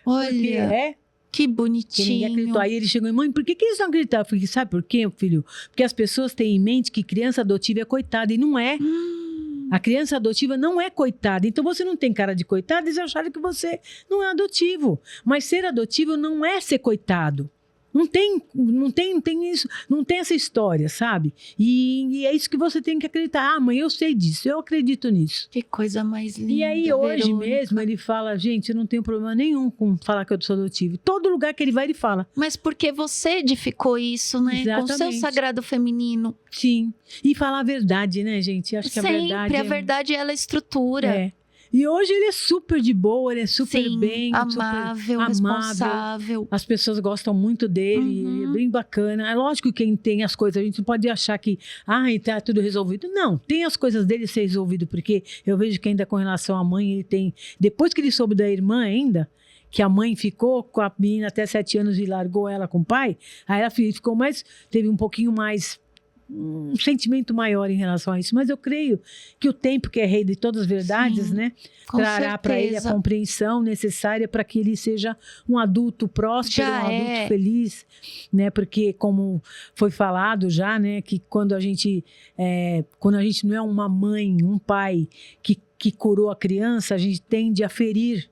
Olha, Que Que ninguém bonitinho. acreditou. Aí ele chegou e mãe, por que eles não acreditaram? Eu falei, sabe por quê, filho? Porque as pessoas têm em mente que criança adotiva é coitada, e não é. A criança adotiva não é coitada. Então você não tem cara de coitado, eles acharam que você não é adotivo. Mas ser adotivo não é ser coitado. Não tem isso, não tem essa história, sabe? E é isso que você tem que acreditar. Ah, mãe, eu sei disso, eu acredito nisso. Que coisa mais linda. E aí, hoje Verônica. mesmo, ele fala, gente, eu não tenho problema nenhum com falar que eu sou adotivo. Todo lugar que ele vai, ele fala. Mas porque você edificou isso, né? Com seu Exatamente. sagrado feminino. Sim. E falar a verdade, né, gente? Acho que Sempre, a a verdade ela é estrutura. É. E hoje ele é super de boa, ele é super Sim, bem. amável, super responsável. As pessoas gostam muito dele, Uhum. ele é bem bacana. É lógico que quem tem as coisas, a gente não pode achar que, tá tudo resolvido. Não, tem as coisas dele ser resolvido, porque eu vejo que ainda com relação à mãe, ele tem... Depois que ele soube da irmã ainda, que a mãe ficou com a menina até 7 anos e largou ela com o pai, aí ela ficou mais... Teve um pouquinho mais... um sentimento maior em relação a isso, mas eu creio que o tempo que é rei de todas as verdades, Sim, né, Com trará para ele a certeza. compreensão necessária para que ele seja um adulto próspero, Já um adulto é. feliz, né, porque como foi falado já, né, que quando a gente não é uma mãe, um pai que curou a criança, a gente tende a ferir.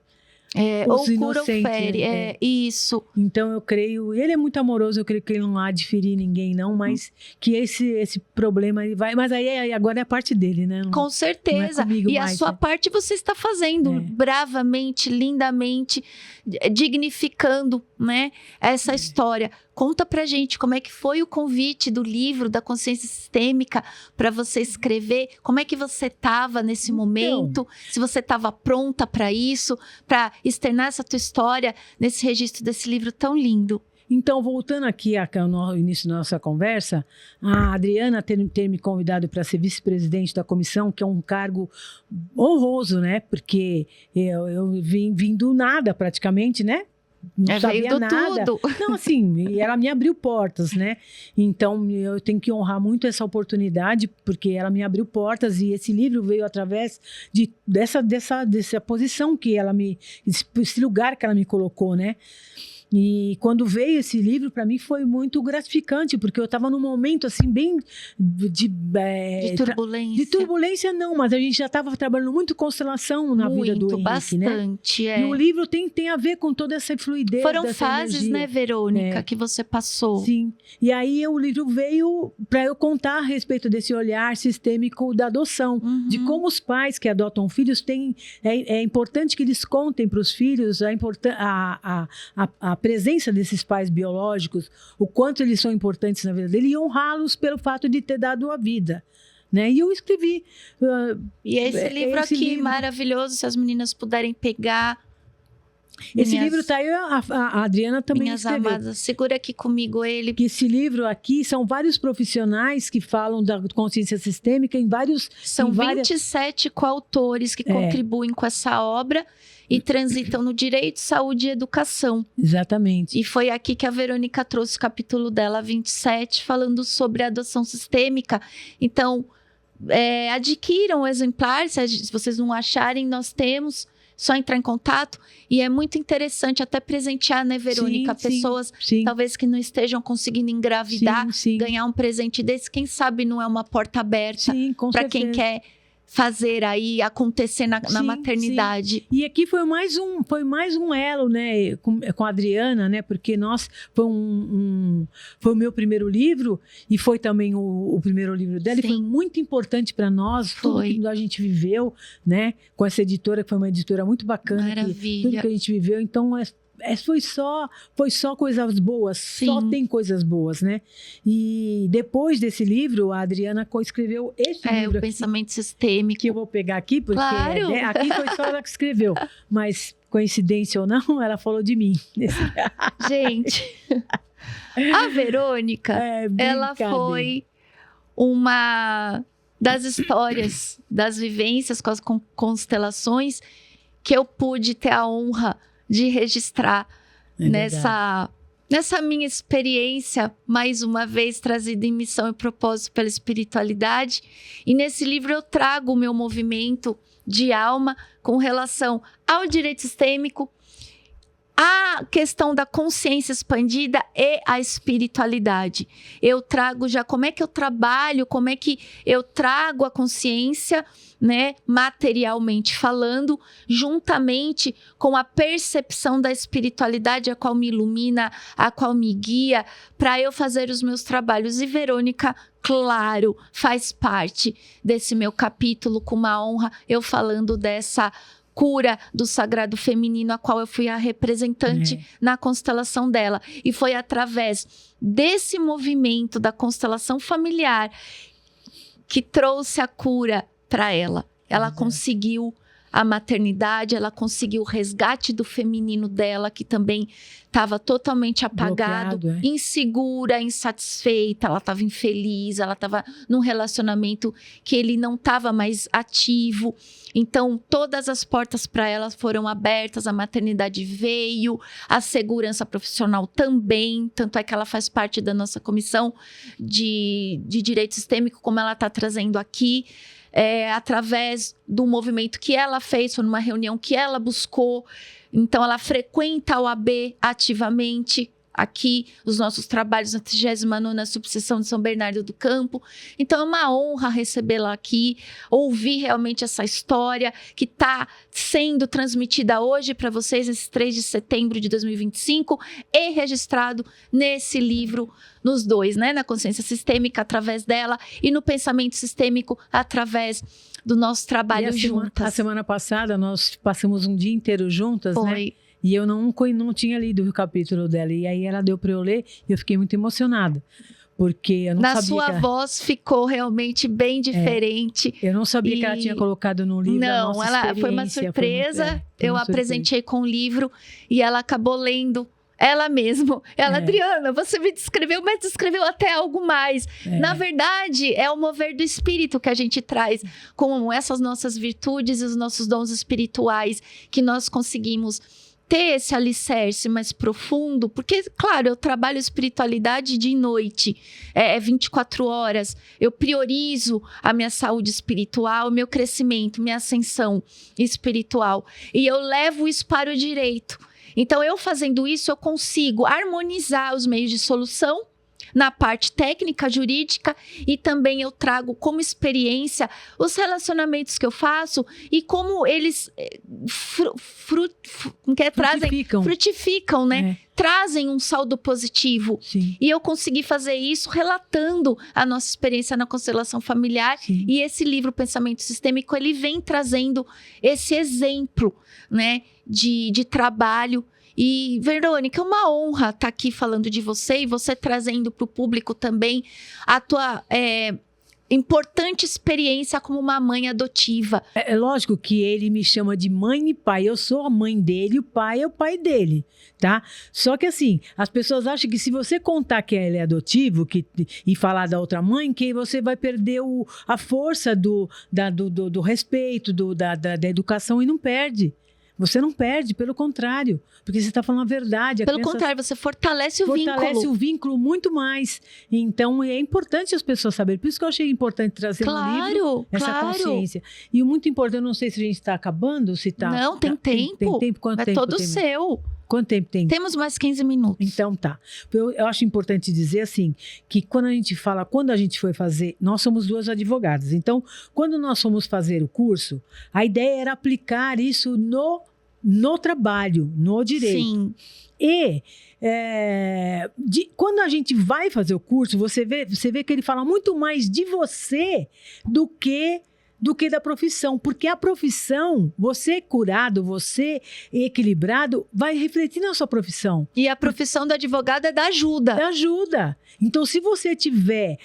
É, Os ou cura ou inocentes, fere. né? É, isso. Então eu creio, ele é muito amoroso, eu creio que ele não há de ferir ninguém não, mas que esse problema ele vai, mas aí agora é a parte dele, né? Com certeza. comigo E a mais, sua né? parte você está fazendo É. bravamente, lindamente, dignificando, né, essa história. Conta pra gente como é que foi o convite do livro da consciência sistêmica para você escrever, como é que você estava nesse momento, se você estava pronta para isso, para externar essa tua história nesse registro desse livro tão lindo. Então, voltando aqui ao início da nossa conversa, a Adriana ter me convidado para ser vice-presidente da comissão, que é um cargo honroso, né? Porque eu vim do nada praticamente, né? Não sabia veio do nada. tudo. Não, assim, e ela me abriu portas, né? Então, eu tenho que honrar muito essa oportunidade, porque ela me abriu portas e esse livro veio através dessa posição que ela esse lugar que ela me colocou, né? E quando veio esse livro, para mim foi muito gratificante, porque eu estava num momento assim, bem De turbulência. de turbulência, não, mas a gente já estava trabalhando muito constelação na vida do Henrique, né? Bastante, E o livro tem a ver com toda essa fluidez. Foram dessa fases, energia. né, Verônica, que você passou. Sim. E aí o livro veio para eu contar a respeito desse olhar sistêmico da adoção, de como os pais que adotam filhos têm. É importante que eles contem para os filhos a presença desses pais biológicos, o quanto eles são importantes na vida dele e honrá-los pelo fato de ter dado a vida. Né? E eu escrevi. E esse livro aqui, maravilhoso, se as meninas puderem pegar. Esse livro está aí, a Adriana também minhas escreveu. amadas, segura aqui comigo ele. Que esse livro aqui são vários profissionais que falam da consciência sistêmica em vários... São em várias... 27 coautores que contribuem com essa obra e transitam no direito, saúde e educação. Exatamente. E foi aqui que a Verônica trouxe o capítulo dela, 27, falando sobre a adoção sistêmica. Então, adquiram o exemplar, se vocês não acharem, nós temos... Só entrar em contato. E é muito interessante até presentear, né, Verônica? Sim, pessoas sim. talvez que não estejam conseguindo engravidar, Sim. ganhar um presente desse. Quem sabe não é uma porta aberta para quem quer fazer aí acontecer na maternidade. Sim. E aqui foi mais um elo, né, com a Adriana, né, porque foi o meu primeiro livro e foi também o primeiro livro dela. Sim. E foi muito importante para nós, tudo que a gente viveu, né, com essa editora, que foi uma editora muito bacana. Maravilha. Tudo que a gente viveu, então foi só coisas boas, só tem coisas boas, né? E depois desse livro, a Adriana escreveu esse livro o Pensamento Sistêmico. que eu vou pegar aqui, porque claro. Aqui foi só ela que escreveu, mas coincidência ou não, ela falou de mim. Gente, a Verônica, ela foi uma das histórias, das vivências com as constelações que eu pude ter a honra de registrar nessa minha experiência, mais uma vez trazida em missão e propósito pela espiritualidade. E nesse livro eu trago o meu movimento de alma com relação ao direito sistêmico a questão da consciência expandida e a espiritualidade. Eu trago já como é que eu trabalho, como é que eu trago a consciência, né, materialmente falando, juntamente com a percepção da espiritualidade, a qual me ilumina, a qual me guia, para eu fazer os meus trabalhos. E Verônica, claro, faz parte desse meu capítulo, com uma honra, eu falando dessa cura do sagrado feminino, a qual eu fui a representante na constelação dela. E foi através desse movimento da constelação familiar que trouxe a cura para ela. Ela conseguiu a maternidade, ela conseguiu o resgate do feminino dela, que também estava totalmente apagado, insegura, insatisfeita, ela estava infeliz, ela estava num relacionamento que ele não estava mais ativo. Então, todas as portas para ela foram abertas, a maternidade veio, a segurança profissional também, tanto é que ela faz parte da nossa comissão de direito sistêmico, como ela está trazendo aqui. Através do movimento que ela fez, foi numa reunião que ela buscou. Então, ela frequenta a OAB ativamente. Aqui, os nossos trabalhos na 39ª Subseção de São Bernardo do Campo. Então, é uma honra recebê-la aqui, ouvir realmente essa história que está sendo transmitida hoje para vocês, esse 3 de setembro de 2025, e registrado nesse livro, nos dois, né? Na consciência sistêmica, através dela, e no pensamento sistêmico, através do nosso trabalho juntas. A semana passada, nós passamos um dia inteiro juntas, né? E eu não tinha lido o capítulo dela. E aí ela deu para eu ler e eu fiquei muito emocionada. Porque eu não sabia. Na sua voz ficou realmente bem diferente. Eu não sabia que ela tinha colocado no livro. Não, ela foi uma surpresa. Eu apresentei com o livro e ela acabou lendo. Ela mesma. Adriana, você me descreveu, mas descreveu até algo mais. Na verdade, é o mover do espírito que a gente traz, com essas nossas virtudes e os nossos dons espirituais, que nós conseguimos ter esse alicerce mais profundo, porque, claro, eu trabalho espiritualidade de noite, 24 horas, eu priorizo a minha saúde espiritual, meu crescimento, minha ascensão espiritual, e eu levo isso para o direito. Então, eu fazendo isso, eu consigo harmonizar os meios de solução na parte técnica, jurídica, e também eu trago como experiência os relacionamentos que eu faço e como eles frutificam, né? Trazem um saldo positivo. Sim. E eu consegui fazer isso relatando a nossa experiência na constelação familiar. Sim. E esse livro, Pensamento Sistêmico, ele vem trazendo esse exemplo, né, de trabalho. E, Verônica, é uma honra estar aqui falando de você e você trazendo para o público também a tua importante experiência como uma mãe adotiva. É lógico que ele me chama de mãe e pai. Eu sou a mãe dele, o pai é o pai dele, tá? Só que assim, as pessoas acham que se você contar que ele é adotivo e falar da outra mãe, que você vai perder a força do respeito, da educação, e não perde. Você não perde, pelo contrário, porque você está falando a verdade. Pelo contrário, você fortalece o vínculo. Fortalece o vínculo muito mais. Então, é importante as pessoas saberem. Por isso que eu achei importante trazer no livro essa consciência. E o muito importante, eu não sei se a gente está acabando, se está... Não, tem tempo. Tem tempo? Quanto tempo? Todo seu. Quanto tempo tem? Temos mais 15 minutos. Então tá. Eu acho importante dizer assim, que quando a gente foi fazer, nós somos duas advogadas. Então, quando nós fomos fazer o curso, a ideia era aplicar isso no trabalho, no direito. Sim. E quando a gente vai fazer o curso, você vê que ele fala muito mais de você do que da profissão, porque a profissão, você curado, você equilibrado, vai refletir na sua profissão. E a profissão do advogado é da ajuda. Da ajuda. Então, se você tiver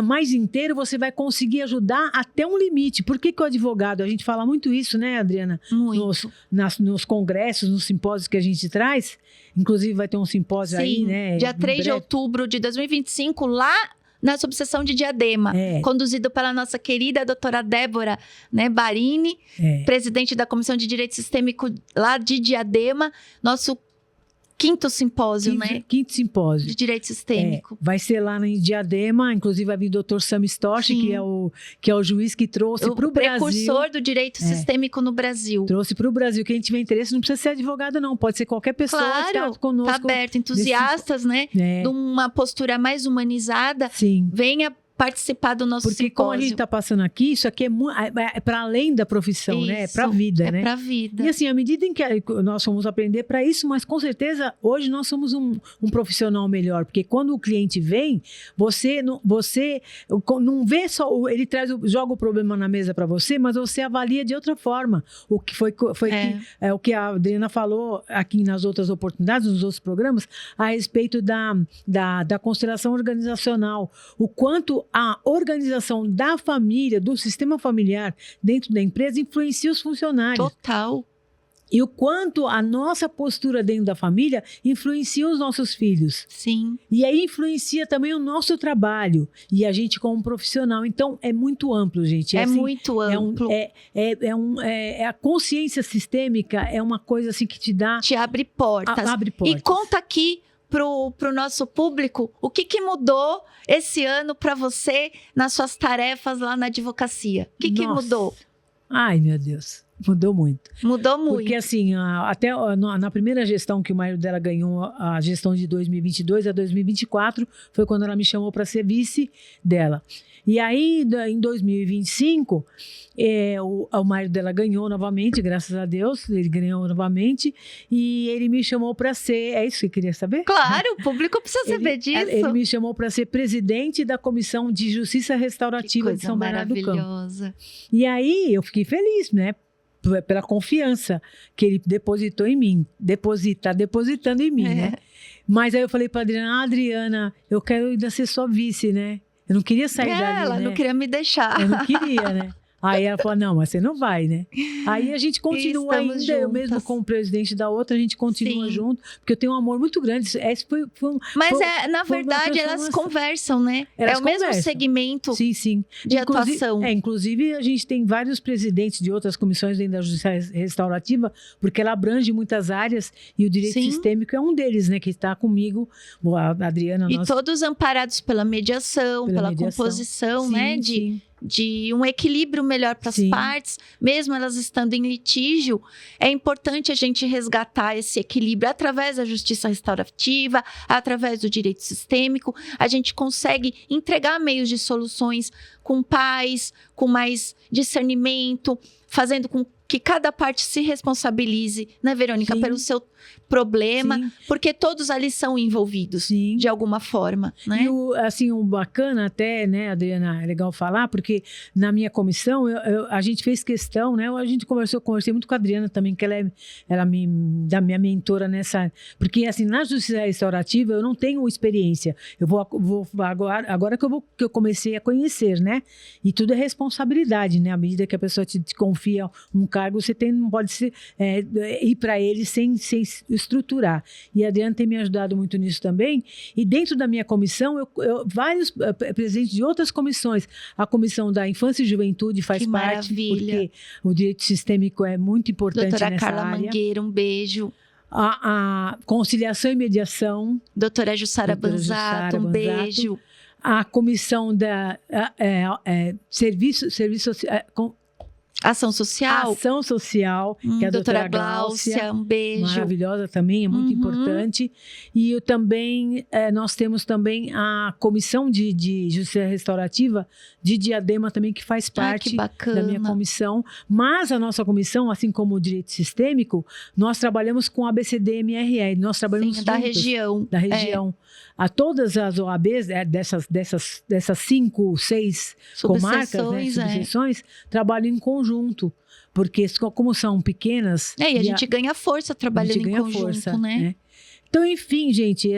mais inteiro, você vai conseguir ajudar até um limite. Por que o advogado, a gente fala muito isso, né, Adriana? Muito. Nos congressos, nos simpósios que a gente traz, inclusive vai ter um simpósio aí, né? Dia 3 de outubro de 2025, lá na subseção de Diadema, conduzido pela nossa querida doutora Débora, né, Barini, presidente da Comissão de Direito Sistêmico lá de Diadema, nosso 5º simpósio, né? 5º simpósio. De direito sistêmico. Vai ser lá em Diadema, inclusive vai vir o doutor Sam Stosch, que é o juiz que trouxe para o Brasil. O precursor do direito sistêmico no Brasil. Trouxe para o Brasil. Quem tiver interesse não precisa ser advogado, não. Pode ser qualquer pessoa que está conosco. Está aberto. Entusiastas, né? De uma postura mais humanizada. Sim. Venha participar do nosso simpósio. Porque como a gente está passando aqui, isso aqui é para além da profissão, né? É para a vida, né? É para a vida. E assim, à medida em que nós vamos aprender para isso, mas com certeza hoje nós somos um profissional melhor, porque quando o cliente vem, você não vê só, ele joga o problema na mesa para você, mas você avalia de outra forma. O que foi o que a Adriana falou aqui nas outras oportunidades, nos outros programas, a respeito da constelação organizacional. O quanto a organização da família, do sistema familiar dentro da empresa influencia os funcionários. Total. E o quanto a nossa postura dentro da família influencia os nossos filhos. Sim. E aí influencia também o nosso trabalho. E a gente como profissional. Então, é muito amplo, gente. É assim, muito amplo. A consciência sistêmica é uma coisa assim que te dá... Te abre portas. Abre portas. E conta aqui pro nosso público o que mudou esse ano para você nas suas tarefas lá na advocacia. O que mudou? Ai, meu Deus. Mudou muito. Mudou muito. Porque assim, até na primeira gestão que o marido dela ganhou, a gestão de 2022 a 2024, foi quando ela me chamou para ser vice dela. E aí, em 2025, o marido dela ganhou novamente, graças a Deus, ele ganhou novamente, e ele me chamou para ser... É isso que você queria saber? Claro, o público precisa saber disso. Ele me chamou para ser presidente da Comissão de Justiça Restaurativa de São Bernardo do Campo. Maravilhosa. E aí, eu fiquei feliz, né? Pela confiança que ele depositou em mim. Tá depositando em mim, né? Mas aí eu falei para Adriana, eu quero ainda ser sua vice, né? Eu não queria sair dali, ela não queria me deixar. Eu não queria, né? Aí ela falou, não, mas você não vai, né? Aí a gente continua ainda, juntas. Eu mesmo como presidente da outra, a gente continua junto, porque eu tenho um amor muito grande. Na verdade, elas conversam, né? O mesmo segmento de atuação. Inclusive, a gente tem vários presidentes de outras comissões dentro da Justiça Restaurativa, porque ela abrange muitas áreas, e o direito sistêmico é um deles, né? Que está comigo, a Adriana. E todos amparados pela mediação, pela composição, né? De um equilíbrio melhor para as partes, mesmo elas estando em litígio, é importante a gente resgatar esse equilíbrio através da justiça restaurativa, através do direito sistêmico. A gente consegue entregar meios de soluções com paz, com mais discernimento, fazendo com que cada parte se responsabilize, né, Verônica, pelo seu problema, porque todos ali são envolvidos, de alguma forma, né? E o bacana até, né, Adriana, é legal falar, porque na minha comissão, a gente fez questão, né, a gente conversei muito com a Adriana também, que ela é minha mentora nessa, porque assim, na justiça restaurativa eu não tenho experiência, eu vou agora que eu comecei a conhecer, né, e tudo é responsabilidade, né, à medida que a pessoa te confia um cargo, você não pode ir para ele sem estruturar. E a Adriana tem me ajudado muito nisso também. E dentro da minha comissão, vários presidentes de outras comissões. A comissão da Infância e Juventude faz parte, porque o direito sistêmico é muito importante nessa área. Doutora Carla Mangueira, um beijo. A conciliação e mediação. Doutora Jussara Banzato, um beijo. A comissão da serviço Ação Social. Ação Social, que é a doutora Gláucia, um beijo. Maravilhosa também, é muito importante. E nós temos também a Comissão de Justiça Restaurativa de Diadema também, que faz parte da minha comissão. Mas a nossa comissão, assim como o Direito Sistêmico, nós trabalhamos com a ABCD-MRE. Nós trabalhamos juntos, da região. Da região. A todas as OABs, dessas 5, 6 comarcas, subseções, trabalham em conjunto. Porque como são pequenas... E a gente ganha força trabalhando em conjunto, né? Então, enfim, gente,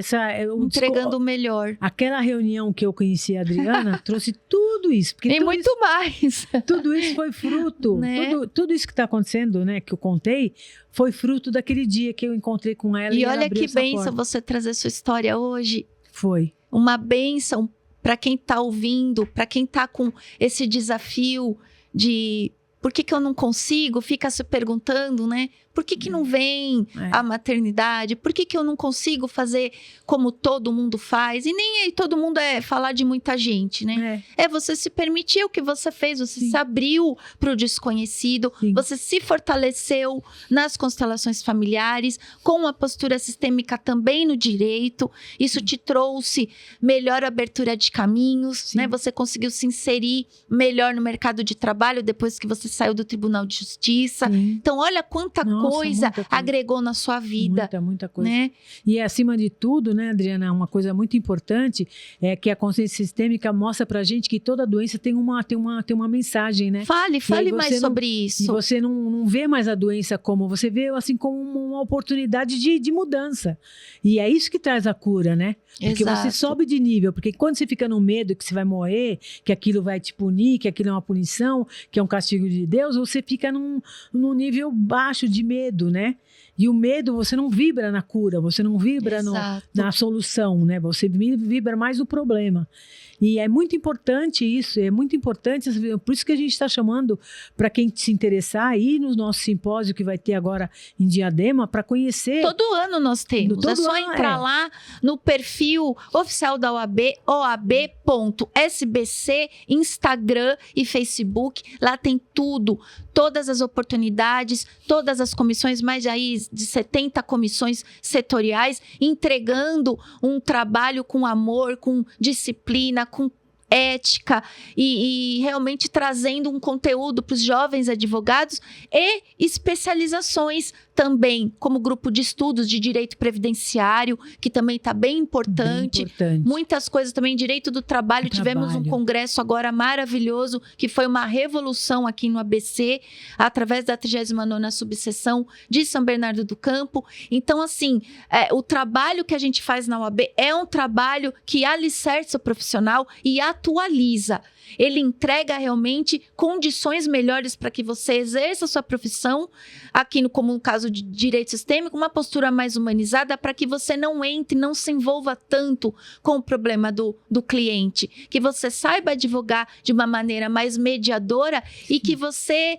entregando o melhor. Aquela reunião que eu conheci a Adriana trouxe tudo isso. E muito mais. Tudo isso foi fruto. Né? Tudo isso que está acontecendo, né, que eu contei, foi fruto daquele dia que eu encontrei com ela. E olha que bênção você trazer sua história hoje. Foi. Uma bênção para quem está ouvindo, para quem está com esse desafio de... Por que eu não consigo? Fica se perguntando, né? Por que não vem a maternidade? Por que eu não consigo fazer como todo mundo faz? E nem todo mundo é falar de muita gente, né? É você se permitir o que você fez, você se abriu para o desconhecido, você se fortaleceu nas constelações familiares, com uma postura sistêmica também no direito. Isso te trouxe melhor abertura de caminhos, né? Você conseguiu se inserir melhor no mercado de trabalho depois que você saiu do Tribunal de Justiça. Então, olha quanta coisa agregou na sua vida. Muita coisa. Né? E acima de tudo, né, Adriana, uma coisa muito importante é que a consciência sistêmica mostra pra gente que toda doença tem uma mensagem, né? Fale mais sobre isso. E você não vê mais a doença como, você vê assim como uma oportunidade de mudança. E é isso que traz a cura, né? Porque você sobe de nível, porque quando você fica no medo que você vai morrer, que aquilo vai te punir, que aquilo é uma punição, que é um castigo de Deus, você fica num nível baixo de medo, né? E o medo, você não vibra na cura, você não vibra na solução, né? Você vibra mais no problema. E é muito importante isso, é muito importante, por isso que a gente está chamando para quem se interessar aí no nosso simpósio que vai ter agora em Diadema, para conhecer. Todo ano nós temos, é só entrar lá no perfil oficial da OAB, oab.sbc, Instagram e Facebook, lá tem tudo, todas as oportunidades, todas as comissões, mais aí de 70 comissões setoriais, entregando um trabalho com amor, com disciplina, com ética e realmente trazendo um conteúdo para os jovens advogados e especializações também, como grupo de estudos de direito previdenciário, que também está bem importante. Muitas coisas também, direito do trabalho. Tivemos um congresso agora maravilhoso, que foi uma revolução aqui no ABC, através da 39ª subseção de São Bernardo do Campo. Então, assim, o trabalho que a gente faz na OAB é um trabalho que alicerça o profissional e atualiza. Ele entrega realmente condições melhores para que você exerça a sua profissão, aqui como no caso de direito sistêmico, uma postura mais humanizada para que você não entre, não se envolva tanto com o problema do cliente, que você saiba advogar de uma maneira mais mediadora e que você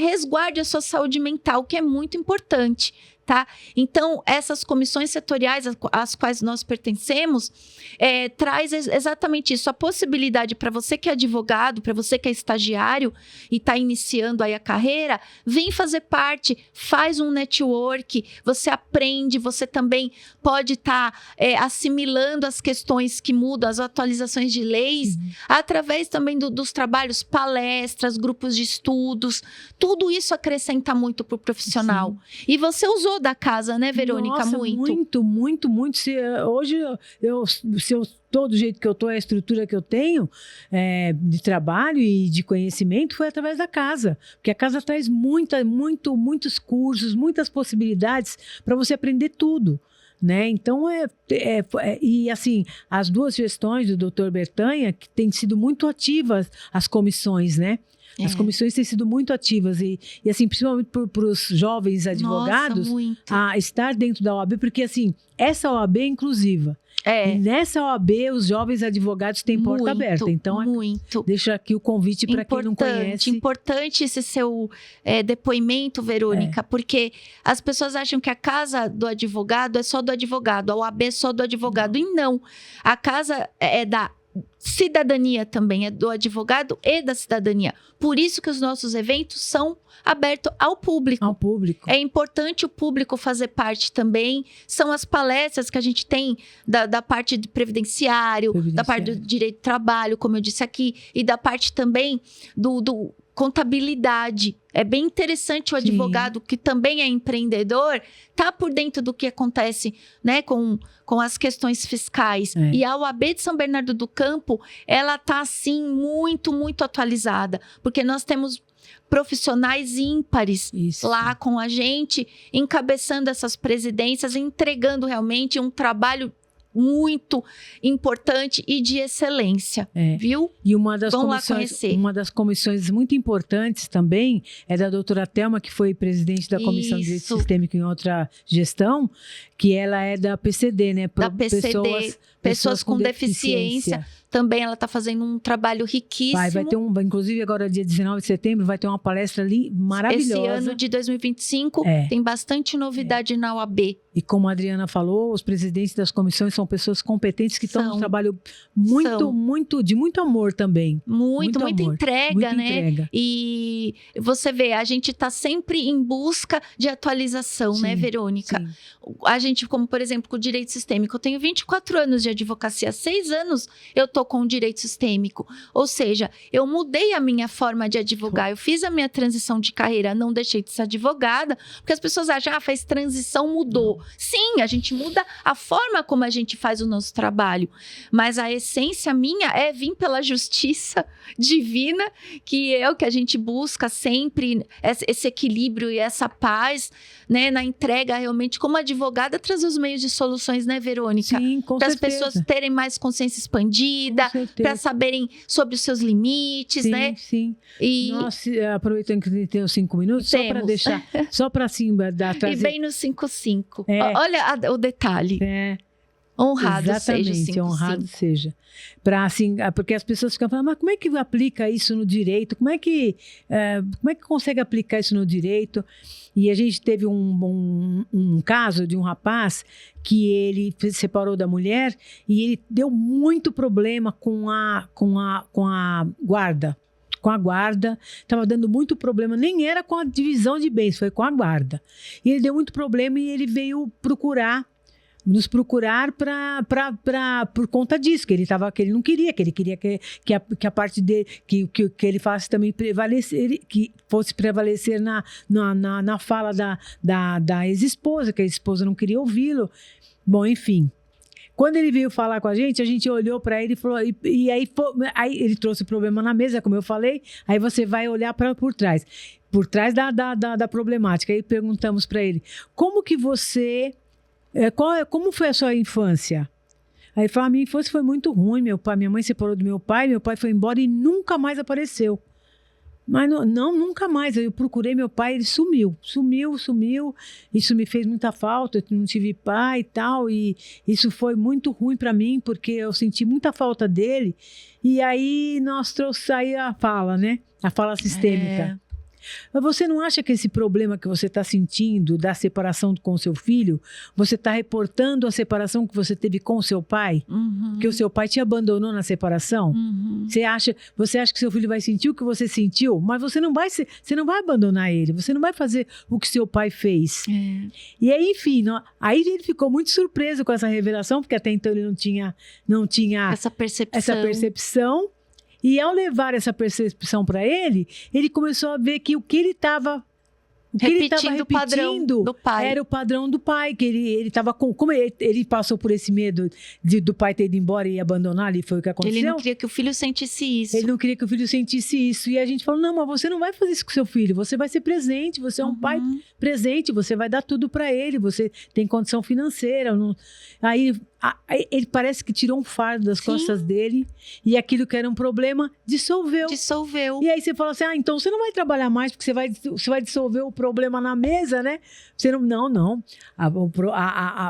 resguarde a sua saúde mental, que é muito importante. Tá? Então, essas comissões setoriais às quais nós pertencemos, traz exatamente isso, a possibilidade para você que é advogado, para você que é estagiário e está iniciando aí a carreira, vem fazer parte, faz um network, você aprende, você também pode estar assimilando as questões que mudam, as atualizações de leis, através também dos trabalhos, palestras, grupos de estudos, tudo isso acrescenta muito para o profissional. E você usou da casa, né, Verônica? Nossa, muito. Hoje, se eu estou do jeito que eu estou, a estrutura que eu tenho de trabalho e de conhecimento foi através da casa. Porque a casa traz muitos cursos, muitas possibilidades para você aprender tudo. Né? Então, e assim, as duas gestões do Dr. Bertanha, que têm sido muito ativas, as comissões, né? As comissões têm sido muito ativas e assim, principalmente para os jovens advogados, a estar dentro da OAB, porque assim, essa OAB é inclusiva. E nessa OAB, os jovens advogados têm porta aberta. Então, deixo aqui o convite para quem não conhece. Importante esse seu depoimento, Verônica, porque as pessoas acham que a casa do advogado é só do advogado, a OAB é só do advogado. E não, a casa é da cidadania também, é do advogado e da cidadania. Por isso que os nossos eventos são abertos ao público. É importante o público fazer parte também. São as palestras que a gente tem da parte de previdenciário, da parte do direito do trabalho, como eu disse aqui, e da parte também do contabilidade. É bem interessante o advogado que também é empreendedor, tá por dentro do que acontece, né, com as questões fiscais. E a OAB de São Bernardo do Campo, ela tá assim muito atualizada, porque nós temos profissionais ímpares lá com a gente, encabeçando essas presidências, entregando realmente um trabalho muito importante e de excelência, viu? E uma das comissões muito importantes também é da doutora Thelma, que foi presidente da Comissão de Direito Sistêmico em outra gestão, que ela é da PCD, né? Da PCD, pessoas com deficiência. também ela está fazendo um trabalho riquíssimo. Vai ter inclusive agora dia 19 de setembro, vai ter uma palestra ali maravilhosa. Esse ano de 2025 tem bastante novidade na OAB. E como a Adriana falou, os presidentes das comissões são pessoas competentes que estão no trabalho de muito amor também. Muita entrega, né? Entrega. E você vê, a gente está sempre em busca de atualização, né, Verônica? Sim. A gente, como por exemplo, com o direito sistêmico, eu tenho 24 anos de advocacia, 6 anos eu tô com o direito sistêmico. Ou seja, eu mudei a minha forma de advogar, eu fiz a minha transição de carreira, não deixei de ser advogada, porque as pessoas acham, faz transição, mudou. Sim, a gente muda a forma como a gente faz o nosso trabalho, mas a essência minha é vir pela justiça divina, que é o que a gente busca sempre, esse equilíbrio e essa paz, né, na entrega realmente, como advogada, trazer os meios de soluções, né, Verônica? Sim, com para as certeza. pessoas terem mais consciência expandida, para saberem sobre os seus limites, sim, né? Sim. E nós, aproveitando que tem os 5 minutos, só para deixar, só para assim, trazer... E bem no 5-5. Olha o detalhe. Honrado seja o 5-5. Honrado seja. Pra, assim, porque as pessoas ficam falando, mas como é que aplica isso no direito? Como é que consegue aplicar isso no direito? E a gente teve um caso de um rapaz que ele se separou da mulher e ele deu muito problema com a guarda. Com a guarda, estava dando muito problema, nem era com a divisão de bens, foi com a guarda. E ele deu muito problema e ele veio nos procurar por conta disso, que ele não queria, que ele queria que a parte dele, que ele faça também prevalecer, que fosse prevalecer na fala da ex-esposa, que a esposa não queria ouvi-lo. Bom, enfim. Quando ele veio falar com a gente olhou para ele e falou, e aí ele trouxe o problema na mesa, como eu falei, aí você vai olhar por trás da problemática. Aí perguntamos para ele, como foi a sua infância? Aí ele falou, a minha infância foi muito ruim, minha mãe separou do meu pai foi embora e nunca mais apareceu. Mas nunca mais. Eu procurei meu pai, ele sumiu. Isso me fez muita falta, eu não tive pai e tal, e isso foi muito ruim para mim, porque eu senti muita falta dele. E aí nós trouxemos aí a fala, né? A fala sistêmica. Mas você não acha que esse problema que você está sentindo da separação com o seu filho, você está reportando a separação que você teve com o seu pai? Uhum. Que o seu pai te abandonou na separação? Uhum. Você acha que seu filho vai sentir o que você sentiu? Mas você não vai abandonar ele, você não vai fazer o que seu pai fez. E aí, enfim, aí ele ficou muito surpreso com essa revelação, porque até então ele não tinha essa percepção. E ao levar essa percepção para ele começou a ver que o que ele estava repetindo o padrão do pai. Era o padrão do pai, que ele estava como ele passou por esse medo do pai ter ido embora e abandonar ali, foi o que aconteceu. Ele não queria que o filho sentisse isso. Ele não queria que o filho sentisse isso. E a gente falou, não, mas você não vai fazer isso com seu filho, você vai ser presente, você é um pai presente, você vai dar tudo para ele, você tem condição financeira. Aí ele parece que tirou um fardo das costas dele e aquilo que era um problema dissolveu. E aí você fala assim, então você não vai trabalhar mais porque você vai dissolver o problema na mesa, né? Você não.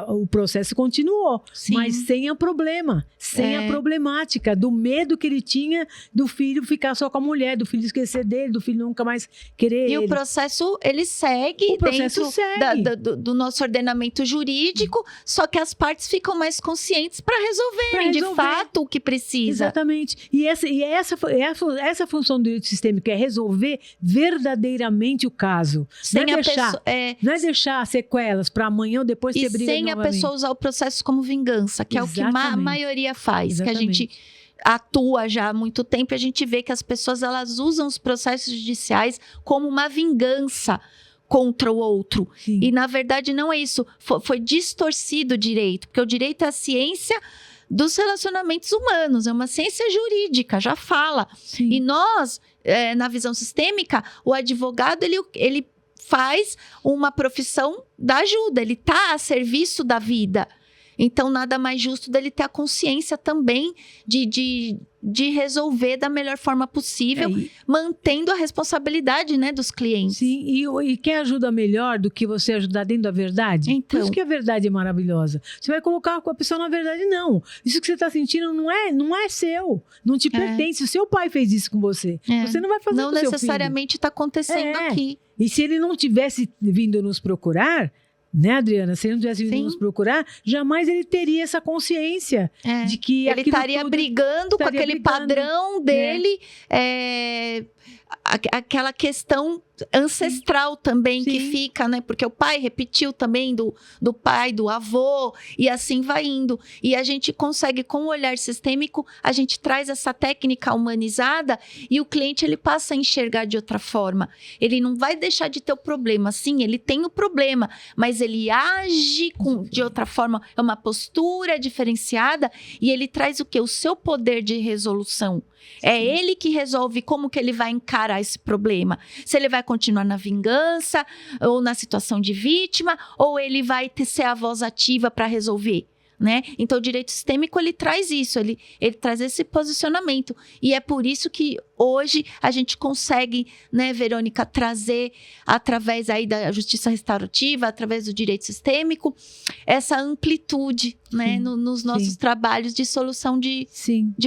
O processo continuou, mas sem o problema, sem a problemática do medo que ele tinha do filho ficar só com a mulher, do filho esquecer dele, do filho nunca mais querer ele. O processo, ele segue dentro do nosso ordenamento jurídico, só que as partes ficam mais conscientes para resolverem de fato o que precisa. Exatamente. E essa função do direito sistêmico é resolver verdadeiramente o caso. Não é deixar sequelas para amanhã ou depois ter briga novamente. E sem a pessoa usar o processo como vingança, que é o que a maioria faz. Exatamente. Que a gente atua já há muito tempo e a gente vê que as pessoas elas usam os processos judiciais como uma vingança contra o outro. Sim. E, na verdade, não é isso. Foi distorcido o direito, porque o direito é a ciência dos relacionamentos humanos, é uma ciência jurídica, já fala. Sim. E nós, na visão sistêmica, o advogado, ele faz uma profissão da ajuda, ele está a serviço da vida. Então, nada mais justo dele ter a consciência também de resolver da melhor forma possível, mantendo a responsabilidade, né, dos clientes. Sim, e quem ajuda melhor do que você ajudar dentro da verdade? Então. Por isso que a verdade é maravilhosa. Você vai colocar com a pessoa na verdade, não. Isso que você está sentindo não é seu, não te pertence. O seu pai fez isso com você, você não vai fazer não com o seu filho. Não necessariamente está acontecendo aqui. E se ele não tivesse vindo nos procurar, né, Adriana? Se ele não tivesse vindo nos procurar, jamais ele teria essa consciência de que ele estaria brigando com aquele padrão dele, aquela questão ancestral também que fica, né? Porque o pai repetiu também do pai, do avô, e assim vai indo. E a gente consegue, com o olhar sistêmico, a gente traz essa técnica humanizada e o cliente, ele passa a enxergar de outra forma. Ele não vai deixar de ter o problema. Sim, ele tem o problema, mas ele age de outra forma. É uma postura diferenciada e ele traz o quê? O seu poder de resolução. É ele que resolve como que ele vai encarar esse problema. Se ele vai continuar na vingança, ou na situação de vítima, ou ele vai ser a voz ativa para resolver, né? Então, o direito sistêmico, ele traz isso, ele traz esse posicionamento. E é por isso que hoje a gente consegue, né, Verônica, trazer, através aí da justiça restaurativa, através do direito sistêmico, essa amplitude, né, nos nossos trabalhos de solução de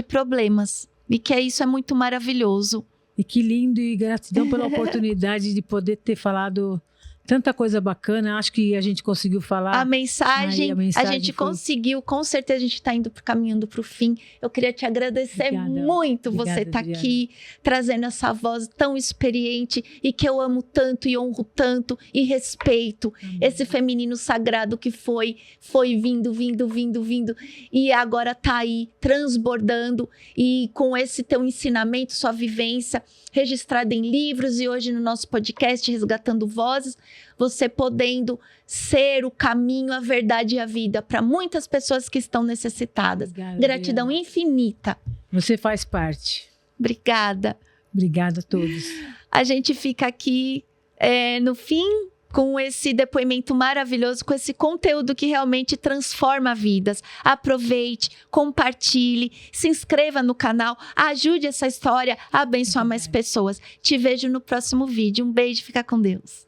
problemas. E que isso é muito maravilhoso. E que lindo, e gratidão pela oportunidade de poder ter falado tanta coisa bacana. Acho que a gente conseguiu falar. A mensagem a gente conseguiu, com certeza a gente está caminhando para o fim. Eu queria te agradecer muito você estar aqui, trazendo essa voz tão experiente e que eu amo tanto e honro tanto e respeito. Esse feminino sagrado que foi vindo e agora está aí transbordando, e com esse teu ensinamento, sua vivência registrada em livros e hoje no nosso podcast Resgatando Vozes, você podendo ser o caminho, a verdade e a vida para muitas pessoas que estão necessitadas. Gratidão infinita. Você faz parte. Obrigada. Obrigada a todos. A gente fica aqui no fim com esse depoimento maravilhoso, com esse conteúdo que realmente transforma vidas. Aproveite, compartilhe, se inscreva no canal, ajude essa história a abençoar mais pessoas. Te vejo no próximo vídeo. Um beijo, fica com Deus.